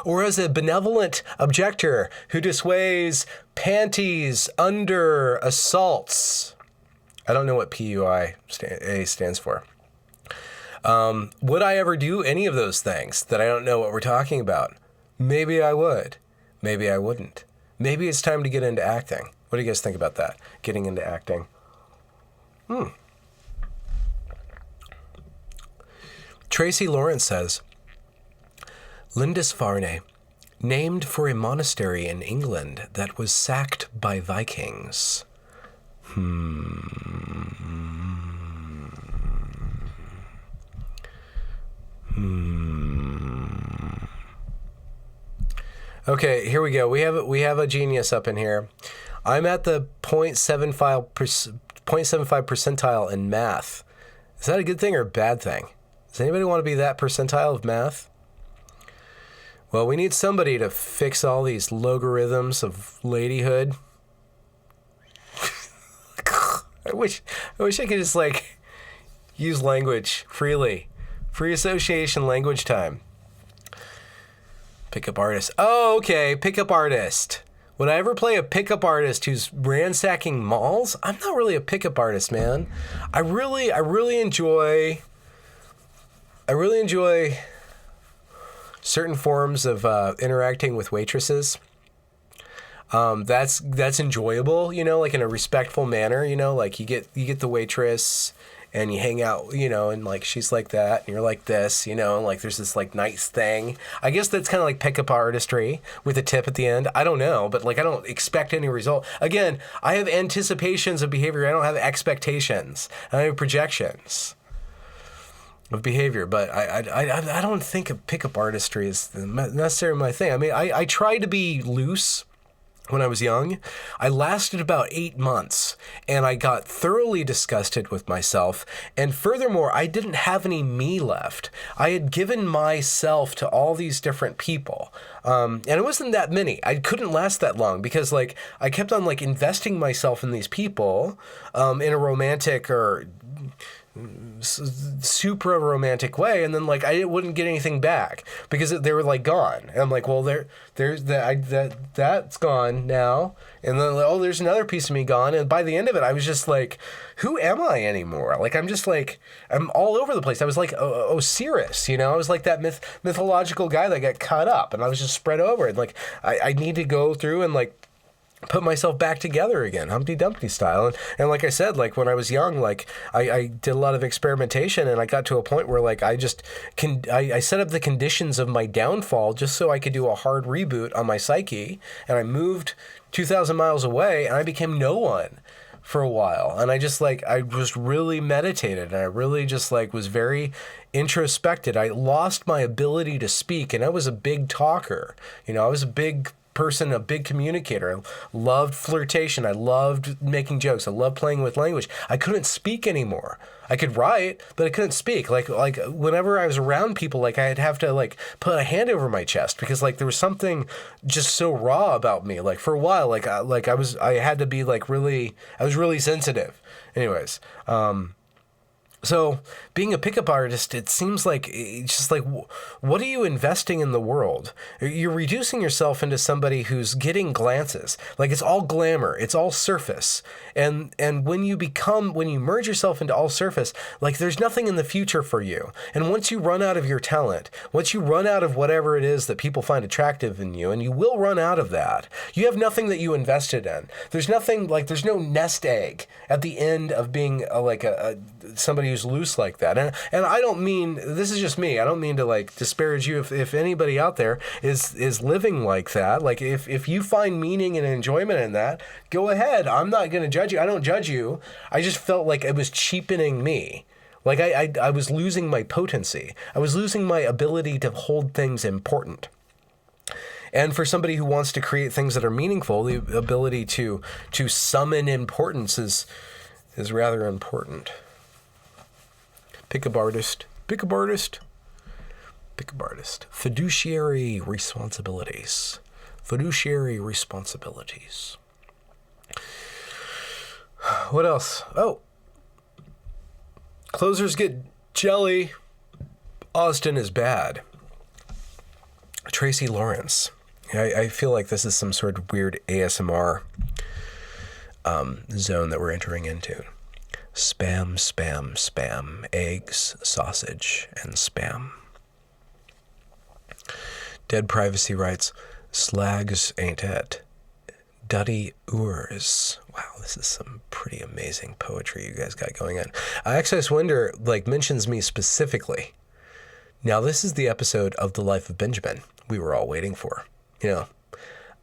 or as a benevolent objector who dissuades panties under assaults? I don't know what PUI stands for. Would I ever do any of those things that I don't know what we're talking about? Maybe I would. Maybe I wouldn't. Maybe it's time to get into acting. What do you guys think about that? Getting into acting. Tracy Lawrence says, Lindisfarne, named for a monastery in England that was sacked by Vikings. Okay, here we go. We have a genius up in here. I'm at the 0.75 percentile in math. Is that a good thing or a bad thing? Does anybody want to be that percentile of math? Well, we need somebody to fix all these logarithms of ladyhood. I wish I could just like use language freely. Free association language time. Pickup artist. Oh, okay. Pickup artist. Would I ever play a pickup artist who's ransacking malls? I'm not really a pickup artist, man. I really enjoy certain forms of interacting with waitresses. That's enjoyable, you know, like in a respectful manner, you know, like you get the waitress and you hang out, you know, and like she's like that and you're like this, you know, and like there's this like nice thing. I guess that's kind of like pickup artistry with a tip at the end. I don't know, but like I don't expect any result. Again, I have anticipations of behavior. I don't have expectations. I have projections of behavior, but I don't think a pickup artistry is necessarily my thing. I mean, I try to be loose. When I was young, I lasted about 8 months and I got thoroughly disgusted with myself. And furthermore, I didn't have any me left. I had given myself to all these different people. And it wasn't that many. I couldn't last that long because like I kept on like investing myself in these people in a romantic or super romantic way, and then like I wouldn't get anything back because they were like gone. And I'm like, well, that's gone now, and then oh, there's another piece of me gone. And by the end of it, I was just like, who am I anymore? Like I'm just like I'm all over the place. I was like Osiris, you know. I was like that mythological guy that got cut up, and I was just spread over. And like I need to go through and like put myself back together again, Humpty Dumpty style. And like I said, like when I was young, like I did a lot of experimentation, and I got to a point where like I set up the conditions of my downfall just so I could do a hard reboot on my psyche. And I moved 2,000 miles away and I became no one for a while. And I just really meditated, and I really just like was very introspected. I lost my ability to speak, and I was a big talker. You know, I was a big person, a big communicator. I loved flirtation. I loved making jokes. I loved playing with language. I couldn't speak anymore. I could write, but I couldn't speak. Like whenever I was around people, like I'd have to like put a hand over my chest because like there was something just so raw about me. Like for a while, I had to be like really, I was really sensitive. Anyways, so being a pickup artist, it seems like it's just like, what are you investing in the world? You're reducing yourself into somebody who's getting glances. Like it's all glamour, it's all surface. And when you merge yourself into all surface, like there's nothing in the future for you. And once you run out of your talent, once you run out of whatever it is that people find attractive in you, and you will run out of that, you have nothing that you invested in. There's nothing, like there's no nest egg at the end of being somebody who's loose like that. And I don't mean, this is just me, I don't mean to like disparage you if anybody out there is living like that. Like if you find meaning and enjoyment in that, go ahead. I'm not going to judge you. I don't judge you. I just felt like it was cheapening me. Like I was losing my potency. I was losing my ability to hold things important. And for somebody who wants to create things that are meaningful, the ability to summon importance is rather important. Pickup artist. Pickup artist. Pickup artist. Fiduciary responsibilities. Fiduciary responsibilities. What else? Oh. Closers get jelly. Austin is bad. Tracy Lawrence. I feel like this is some sort of weird ASMR zone that we're entering into. Spam, spam, spam. Eggs, sausage, and spam. Dead Privacy writes, slags ain't it. Duddy Oors. Wow, this is some pretty amazing poetry you guys got going on. Access Winder, mentions me specifically. Now, this is the episode of The Life of Benjamin we were all waiting for. Yeah,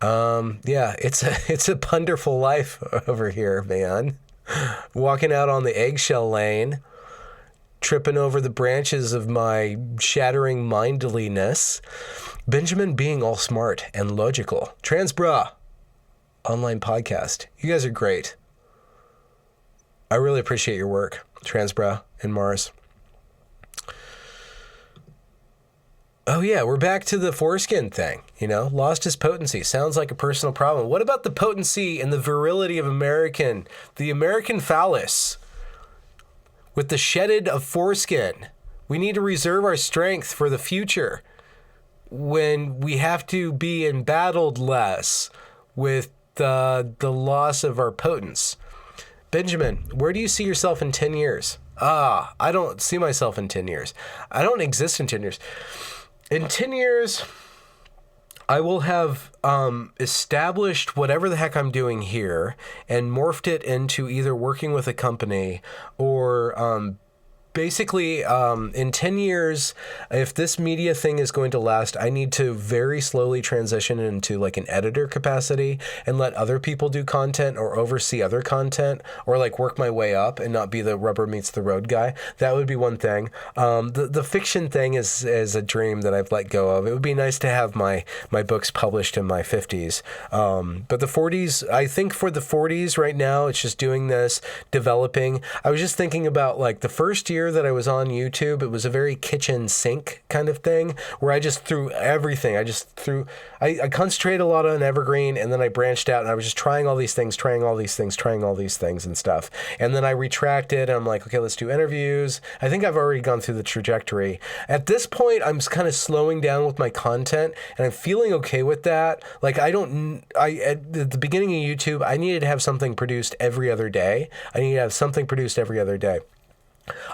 it's a wonderful life over here, man. Walking out on the eggshell lane, tripping over the branches of my shattering mindliness. Benjamin being all smart and logical. Transbra, online podcast. You guys are great. I really appreciate your work, Transbra and Mars. Oh yeah, we're back to the foreskin thing, lost his potency. Sounds like a personal problem. What about the potency and the virility of the American phallus with the shedded of foreskin? We need to reserve our strength for the future when we have to be embattled less with the loss of our potence. Benjamin, where do you see yourself in 10 years? I don't see myself in 10 years. I don't exist in 10 years. In 10 years, I will have established whatever the heck I'm doing here and morphed it into either working with a company or basically, in 10 years, if this media thing is going to last, I need to very slowly transition into an editor capacity and let other people do content or oversee other content or work my way up and not be the rubber meets the road guy. That would be one thing. The fiction thing is a dream that I've let go of. It would be nice to have my books published in my 50s. But the 40s, I think for the 40s right now, it's just doing this, developing. I was just thinking about the first year that I was on YouTube, it was a very kitchen sink kind of thing where I just threw everything. I concentrated a lot on evergreen, and then I branched out and I was just trying all these things and stuff. And then I retracted and I'm like, okay, let's do interviews. I think I've already gone through the trajectory. At this point, I'm kind of slowing down with my content and I'm feeling okay with that. At the beginning of YouTube, I needed to have something produced every other day.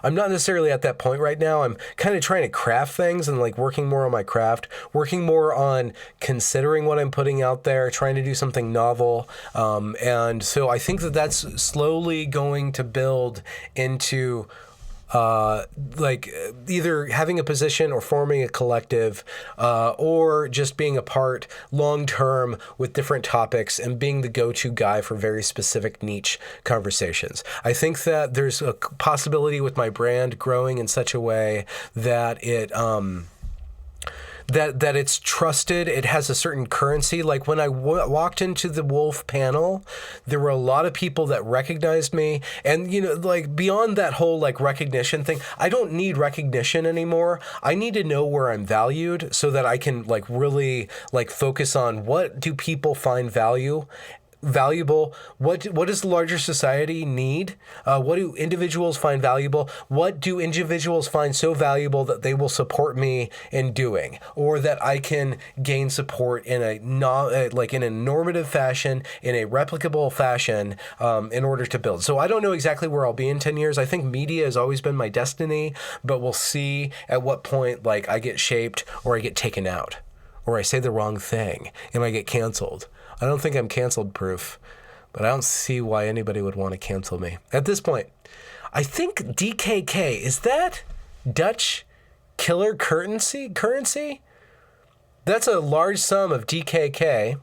I'm not necessarily at that point right now. I'm kind of trying to craft things and working more on my craft, working more on considering what I'm putting out there, trying to do something novel. And so I think that's slowly going to build into either having a position or forming a collective, or just being a part long term with different topics and being the go-to guy for very specific niche conversations. I think that there's a possibility with my brand growing in such a way that it that it's trusted. It has a certain currency. When I walked into the Wolf panel, there were a lot of people that recognized me. And, beyond that whole, recognition thing, I don't need recognition anymore. I need to know where I'm valued so that I can, really, focus on what do people find valuable, what does the larger society need, what do individuals find valuable, what do individuals find so valuable that they will support me in doing, or that I can gain support in in a normative fashion, in a replicable fashion, in order to build. So I don't know exactly where I'll be in 10 years. I think media has always been my destiny, but we'll see at what point I get shaped or I get taken out or I say the wrong thing and I get canceled. I don't think I'm canceled proof, but I don't see why anybody would want to cancel me. At this point, I think DKK, is that Dutch killer currency? That's a large sum of DKK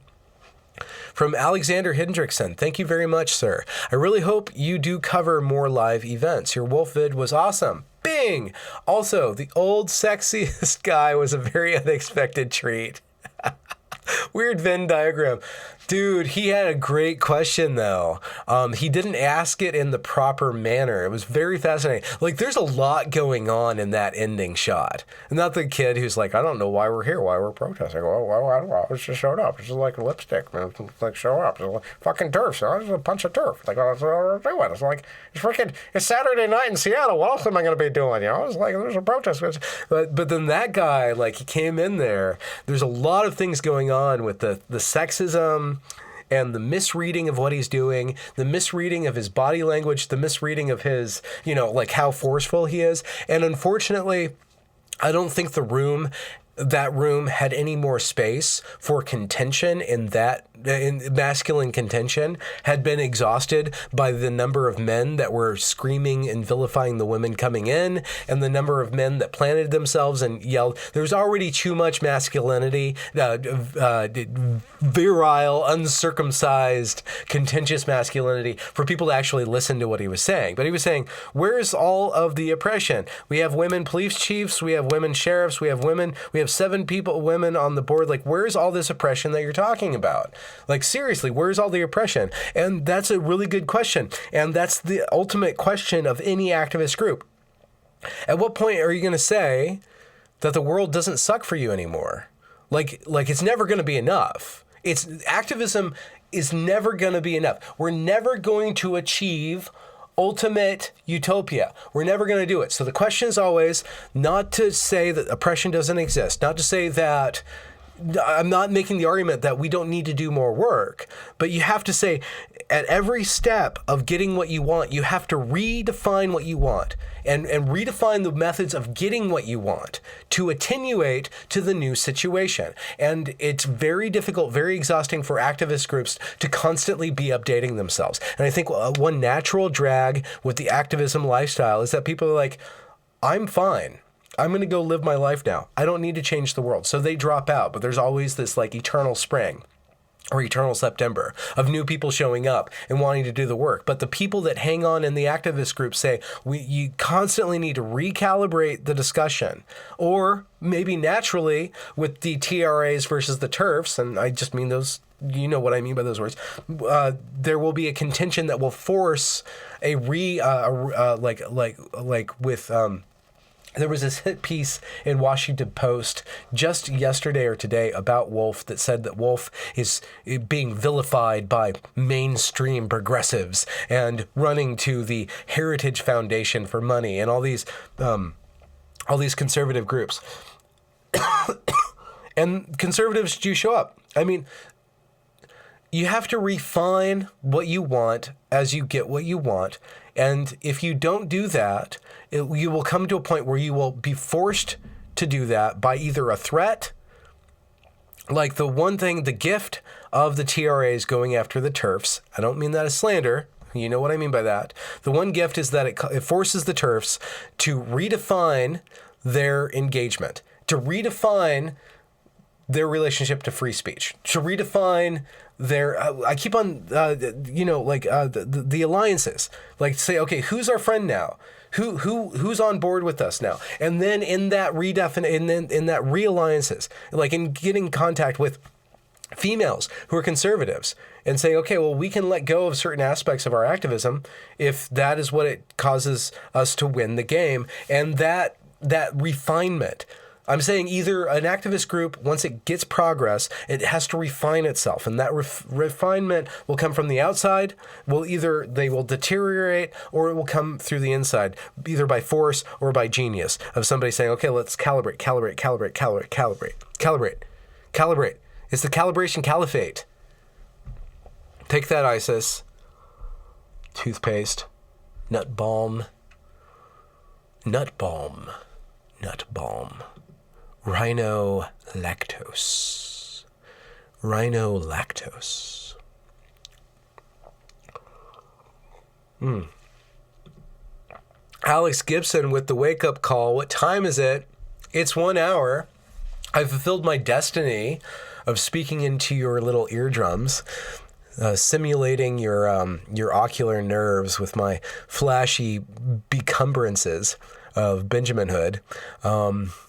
from Alexander Hendrickson. Thank you very much, sir. I really hope you do cover more live events. Your wolf vid was awesome. Bing! Also, the old sexiest guy was a very unexpected treat. Weird Venn diagram. Dude, he had a great question, though. He didn't ask it in the proper manner. It was very fascinating. There's a lot going on in that ending shot. And not the kid who's I don't know why we're here, why we're protesting. Well, I don't know. It's just showed up. It's just like lipstick, man. It's show up. It's fucking turf. So it's a bunch of turf. That's what we're doing. It's it's Saturday night in Seattle. What else am I going to be doing? It's there's a protest. But then that guy, he came in there. There's a lot of things going on with the sexism and the misreading of what he's doing, the misreading of his body language, the misreading of his, like how forceful he is. And unfortunately, I don't think that room had any more space for contention in masculine contention had been exhausted by the number of men that were screaming and vilifying the women coming in, and the number of men that planted themselves and yelled. There's already too much masculinity, virile, uncircumcised, contentious masculinity for people to actually listen to what he was saying. But he was saying, where's all of the oppression? We have women police chiefs, we have women sheriffs, we have 7 women on the board. Like, where's all this oppression that you're talking about? Like, seriously, where's all the oppression? And that's a really good question. And that's the ultimate question of any activist group. At what point are you going to say that the world doesn't suck for you anymore? Like it's never going to be enough. Activism is never going to be enough. We're never going to achieve ultimate utopia. We're never going to do it. So the question is always not to say that oppression doesn't exist, not to say that I'm not making the argument that we don't need to do more work, but you have to say at every step of getting what you want, you have to redefine what you want and redefine the methods of getting what you want to attenuate to the new situation. And it's very difficult, very exhausting for activist groups to constantly be updating themselves. And I think one natural drag with the activism lifestyle is that people are like, I'm fine. I'm going to go live my life now. I don't need to change the world. So they drop out, but there's always this like eternal spring or eternal September of new people showing up and wanting to do the work. But the people that hang on in the activist group say, you constantly need to recalibrate the discussion. Or maybe naturally with the TRAs versus the TERFs, and I just mean those, you know what I mean by those words, there will be a contention that will force a there was this hit piece in Washington Post just yesterday or today about Wolf that said that Wolf is being vilified by mainstream progressives and running to the Heritage Foundation for money and all these conservative groups. And conservatives do show up. I mean, you have to refine what you want as you get what you want. And if you don't do that, you will come to a point where you will be forced to do that by either a threat, like the gift of the TRAs going after the TERFs. I don't mean that as slander. You know what I mean by that. The one gift is that it forces the TERFs to redefine their engagement, to redefine their relationship to free speech, to redefine their, I keep on, the alliances, like say, okay, who's our friend now? Who's on board with us now? And then in that realliances, like in getting contact with females who are conservatives and saying, okay, well, we can let go of certain aspects of our activism if that is what it causes us to win the game. And that refinement, I'm saying either an activist group, once it gets progress, it has to refine itself. And that refinement will come from the outside. They will deteriorate, or it will come through the inside, either by force or by genius of somebody saying, okay, let's calibrate. It's the calibration caliphate. Take that, ISIS. Toothpaste. Nut balm. Rhino lactose. Alex Gibson with the wake-up call. What time is it? It's 1 hour. I fulfilled my destiny of speaking into your little eardrums, simulating your ocular nerves with my flashy becumbrances of Benjaminhood.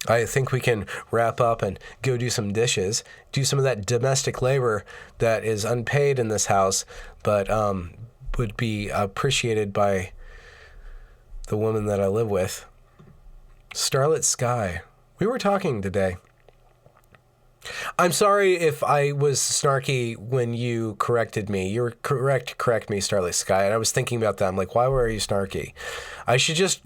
I think we can wrap up and go do some dishes, do some of that domestic labor that is unpaid in this house, but would be appreciated by the woman that I live with. Starlit Sky. We were talking today. I'm sorry if I was snarky when you corrected me. You were correct me, Starlit Sky. And I was thinking about that. I'm like, why were you snarky? I should just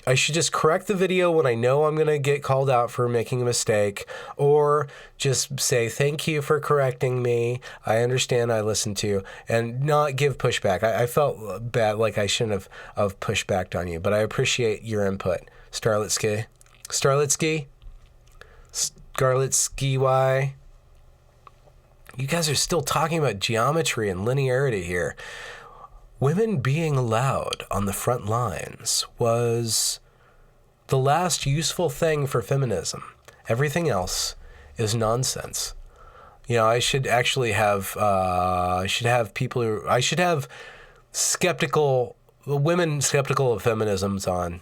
I should just correct the video when I know I'm going to get called out for making a mistake, or just say, thank you for correcting me. I understand, I listened to you, and not give pushback. I felt bad, like I shouldn't have pushed back on you, but I appreciate your input. Starlet Ski. Y. You guys are still talking about geometry and linearity here. Women being allowed on the front lines was the last useful thing for feminism. Everything else is nonsense. You know, I should actually have, I should have women skeptical of feminisms on,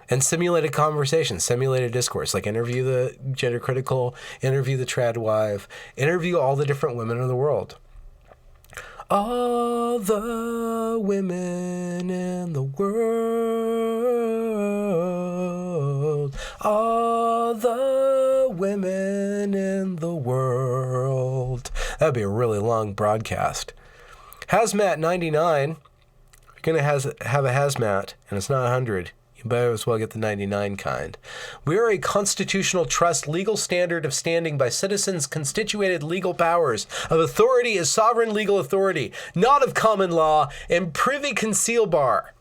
and simulated conversations, simulated discourse, like interview the gender critical, interview the trad wife, interview all the different women in the world. All the women in the world. All the women in the world. That'd be a really long broadcast. Hazmat 99. If you're going to have a hazmat and it's not 100, you better as well get the 99 kind. We are a constitutional trust, legal standard of standing by citizens, constituted legal powers, of authority as sovereign legal authority, not of common law, and privy conceal bar.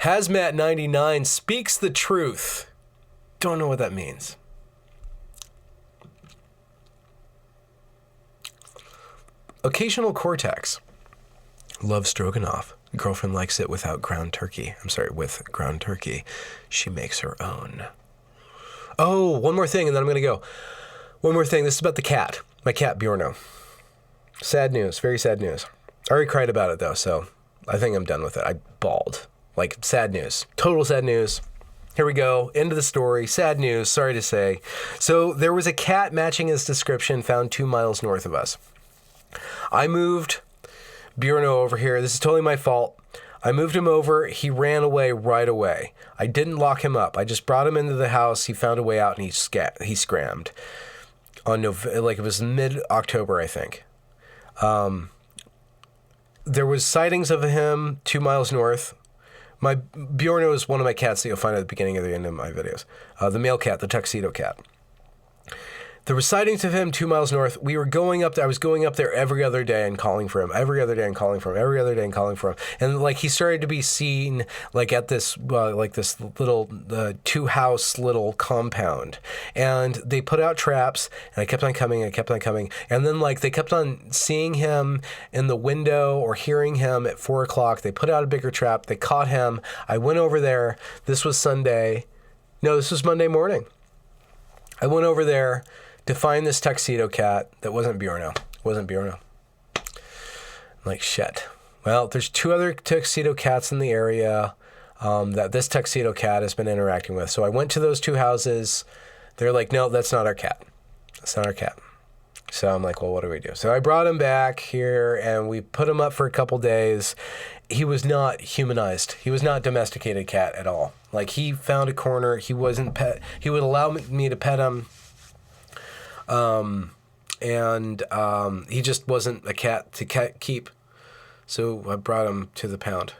Hazmat 99 speaks the truth. Don't know what that means. Occasional cortex. Love stroganoff. Girlfriend likes it without ground turkey. With ground turkey. She makes her own. Oh, one more thing, and then I'm going to go. One more thing. This is about the cat. My cat, Bjorno. Sad news. Very sad news. I already cried about it, though, so I think I'm done with it. I bawled. Like, sad news. Total sad news. Here we go. End of the story. Sad news. Sorry to say. So there was a cat matching his description found 2 miles north of us. I moved Bjorno over here. This is totally my fault. I moved him over. He ran away right away. I didn't lock him up. I just brought him into the house. He found a way out and he scrammed. It was mid-October, I think. There was sightings of him 2 miles north. My Bjorno is one of my cats that you'll find at the beginning of the end of my videos. The male cat, the tuxedo cat. There were sightings of him 2 miles north. We were going up there. I was going up there every other day and calling for him. Every other day and calling for him. Every other day and calling for him. And like he started to be seen like at this this little 2-house little compound. And they put out traps. And I kept on coming. I kept on coming. And then like they kept on seeing him in the window or hearing him at 4 o'clock. They put out a bigger trap. They caught him. I went over there. This was Sunday. No, this was Monday morning. I went over there to find this tuxedo cat that wasn't Bjorno. Like, shit. Well, there's 2 other tuxedo cats in the area that this tuxedo cat has been interacting with. So I went to those 2 houses. They're like, no, that's not our cat. That's not our cat. So I'm like, well, what do we do? So I brought him back here and we put him up for a couple days. He was not humanized. He was not domesticated cat at all. Like, he found a corner. He wasn't pet. He would allow me to pet him. He just wasn't a cat to keep. So I brought him to the pound.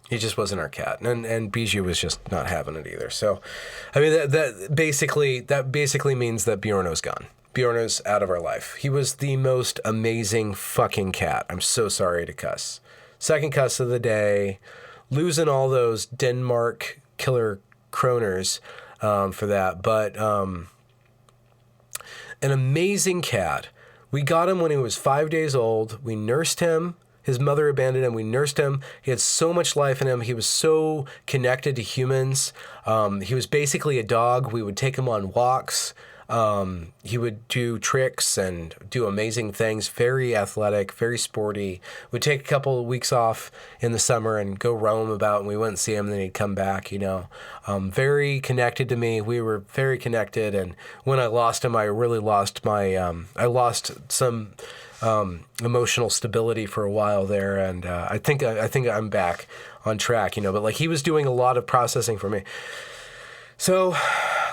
He just wasn't our cat. And Bijou was just not having it either. So, I mean, that basically means that Bjorno's gone. Bjorno's out of our life. He was the most amazing fucking cat. I'm so sorry to cuss. Second cuss of the day. Losing all those Denmark killer kroners for that. But an amazing cat. We got him when he was 5 days old. We nursed him. His mother abandoned him. We nursed him. He had so much life in him. He was so connected to humans. He was basically a dog. We would take him on walks. He would do tricks and do amazing things. Very athletic, very sporty. We'd take a couple of weeks off in the summer and go roam about, and we wouldn't see him, and then he'd come back, very connected to me. We were very connected, and when I lost him, I really lost my, I lost some emotional stability for a while there, and I think I'm back on track, but like he was doing a lot of processing for me. So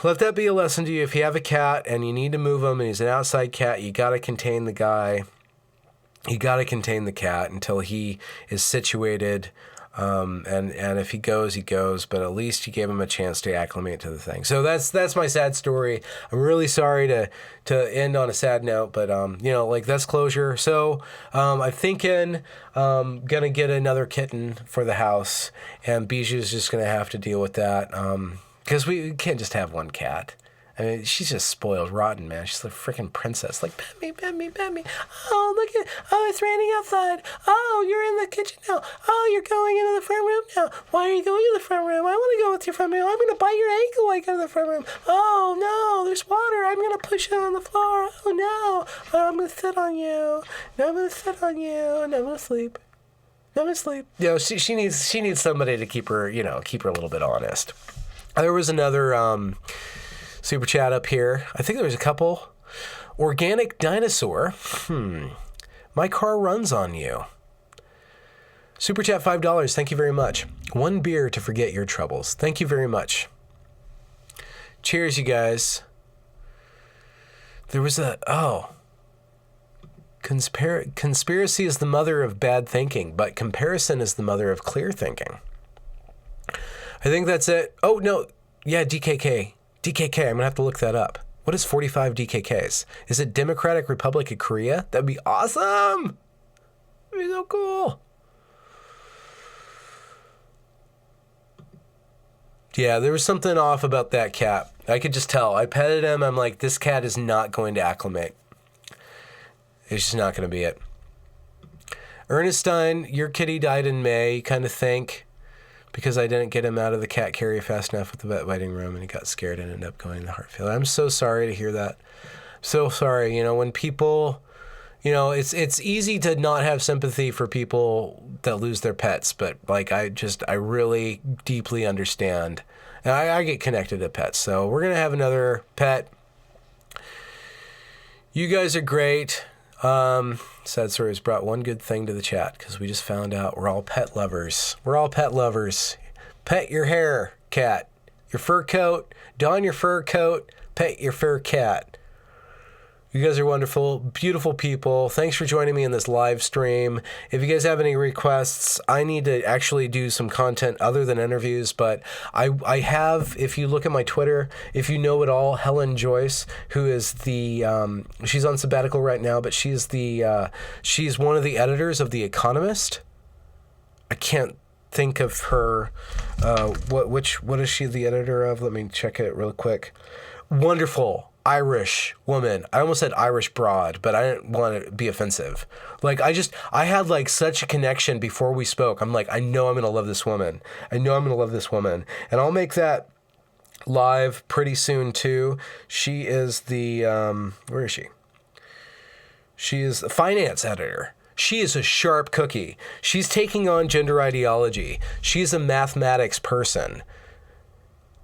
let that be a lesson to you. If you have a cat and you need to move him and he's an outside cat, you got to contain the guy. you got to contain the cat until he is situated. And if he goes, he goes, but at least you gave him a chance to acclimate to the thing. So that's my sad story. I'm really sorry to end on a sad note, but, like that's closure. So, I'm thinking, gonna get another kitten for the house, and Bijou's just gonna have to deal with that. Cause we can't just have one cat. I mean, she's just spoiled rotten, man. She's like a freaking princess. Like, pet me, pet me, pet me. Oh, look at, oh, it's raining outside. Oh, you're in the kitchen now. Oh, you're going into the front room now. Why are you going to the front room? I want to go with your front room. I'm going to bite your ankle when I go to the front room. Oh, no, there's water. I'm going to push it on the floor. Oh, no. Oh, I'm going to sit on you. No, I'm going to sit on you. And I'm going to sleep. I'm going to sleep. You know, she needs somebody to keep her, keep her a little bit honest. There was another, super chat up here. I think there was a couple. Organic dinosaur. My car runs on you. Super chat $5. Thank you very much. One beer to forget your troubles. Thank you very much. Cheers, you guys. There was conspiracy is the mother of bad thinking, but comparison is the mother of clear thinking. I think that's it. Oh, no. Yeah, DKK. DKK, I'm going to have to look that up. What is 45 DKKs? Is it Democratic Republic of Korea? That'd be awesome! That'd be so cool. Yeah, there was something off about that cat. I could just tell. I petted him. I'm like, this cat is not going to acclimate. It's just not going to be it. Ernestine, your kitty died in May. You kind of think, because I didn't get him out of the cat carrier fast enough with the vet waiting room, and he got scared and ended up going to the heart failure. I'm so sorry to hear that. So sorry. When people, it's easy to not have sympathy for people that lose their pets, but like I really deeply understand. And I get connected to pets. So we're going to have another pet. You guys are great. Sad Stories brought one good thing to the chat, because we just found out we're all pet lovers. We're all pet lovers. Pet your hair, cat. Your fur coat. Don your fur coat. Pet your fur cat. You guys are wonderful, beautiful people. Thanks for joining me in this live stream. If you guys have any requests, I need to actually do some content other than interviews, but I have, if you look at my Twitter, if you know it all, Helen Joyce, who is she's on sabbatical right now, but she's one of the editors of The Economist. I can't think of her, what is she the editor of? Let me check it real quick. Wonderful Irish woman. I almost said Irish broad, but I didn't want to be offensive. Like, I had like such a connection before we spoke. I'm like, I know I'm going to love this woman. And I'll make that live pretty soon too. She is the, where is she? She is the finance editor. She is a sharp cookie. She's taking on gender ideology. She's a mathematics person.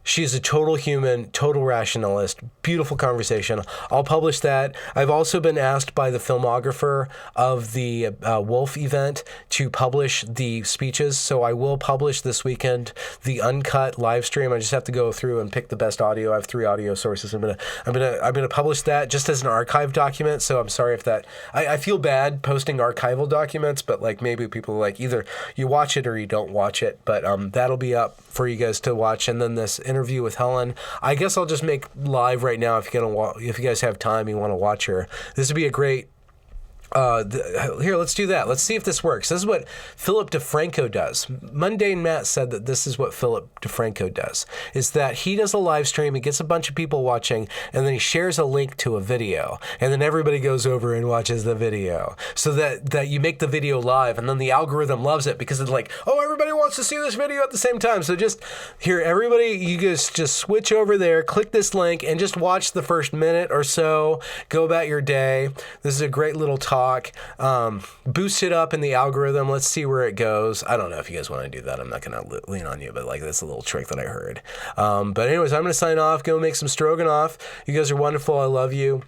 She's a total human, total rationalist, beautiful conversation. I'll publish that. I've also been asked by the filmographer of the Wolf event to publish the speeches, so I will publish this weekend the uncut live stream. I just have to go through and pick the best audio. I have 3 audio sources. I'm gonna publish that just as an archive document. So I'm sorry if that. I feel bad posting archival documents, but like maybe people like either you watch it or you don't watch it. But that'll be up for you guys to watch, and then this interview with Helen, I guess I'll just make live right now if you guys have time, you want to watch her. This would be a great here, let's do that. Let's see if this works. This is what Philip DeFranco does. Mundane Matt said that this is what Philip DeFranco does, is that he does a live stream, he gets a bunch of people watching, and then he shares a link to a video, and then everybody goes over and watches the video. So that you make the video live, and then the algorithm loves it because it's like, oh, everybody wants to see this video at the same time. So just here, everybody, you guys just switch over there, click this link, and just watch the first minute or so. Go about your day. This is a great little talk. Boost it up in the algorithm. Let's see where it goes. I don't know if you guys want to do that. I'm not going to lean on you, but like that's a little trick that I heard. But anyways, I'm going to sign off. Go make some stroganoff. You guys are wonderful. I love you.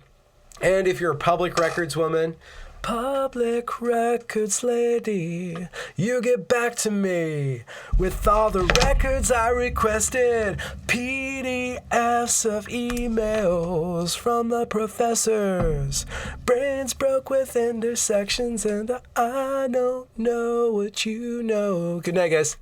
And if you're a public records woman, public records lady, you get back to me with all the records I requested, PDFs of emails from the professors, brains broke fuck with intersections, and I don't know what you know. Good night, guys.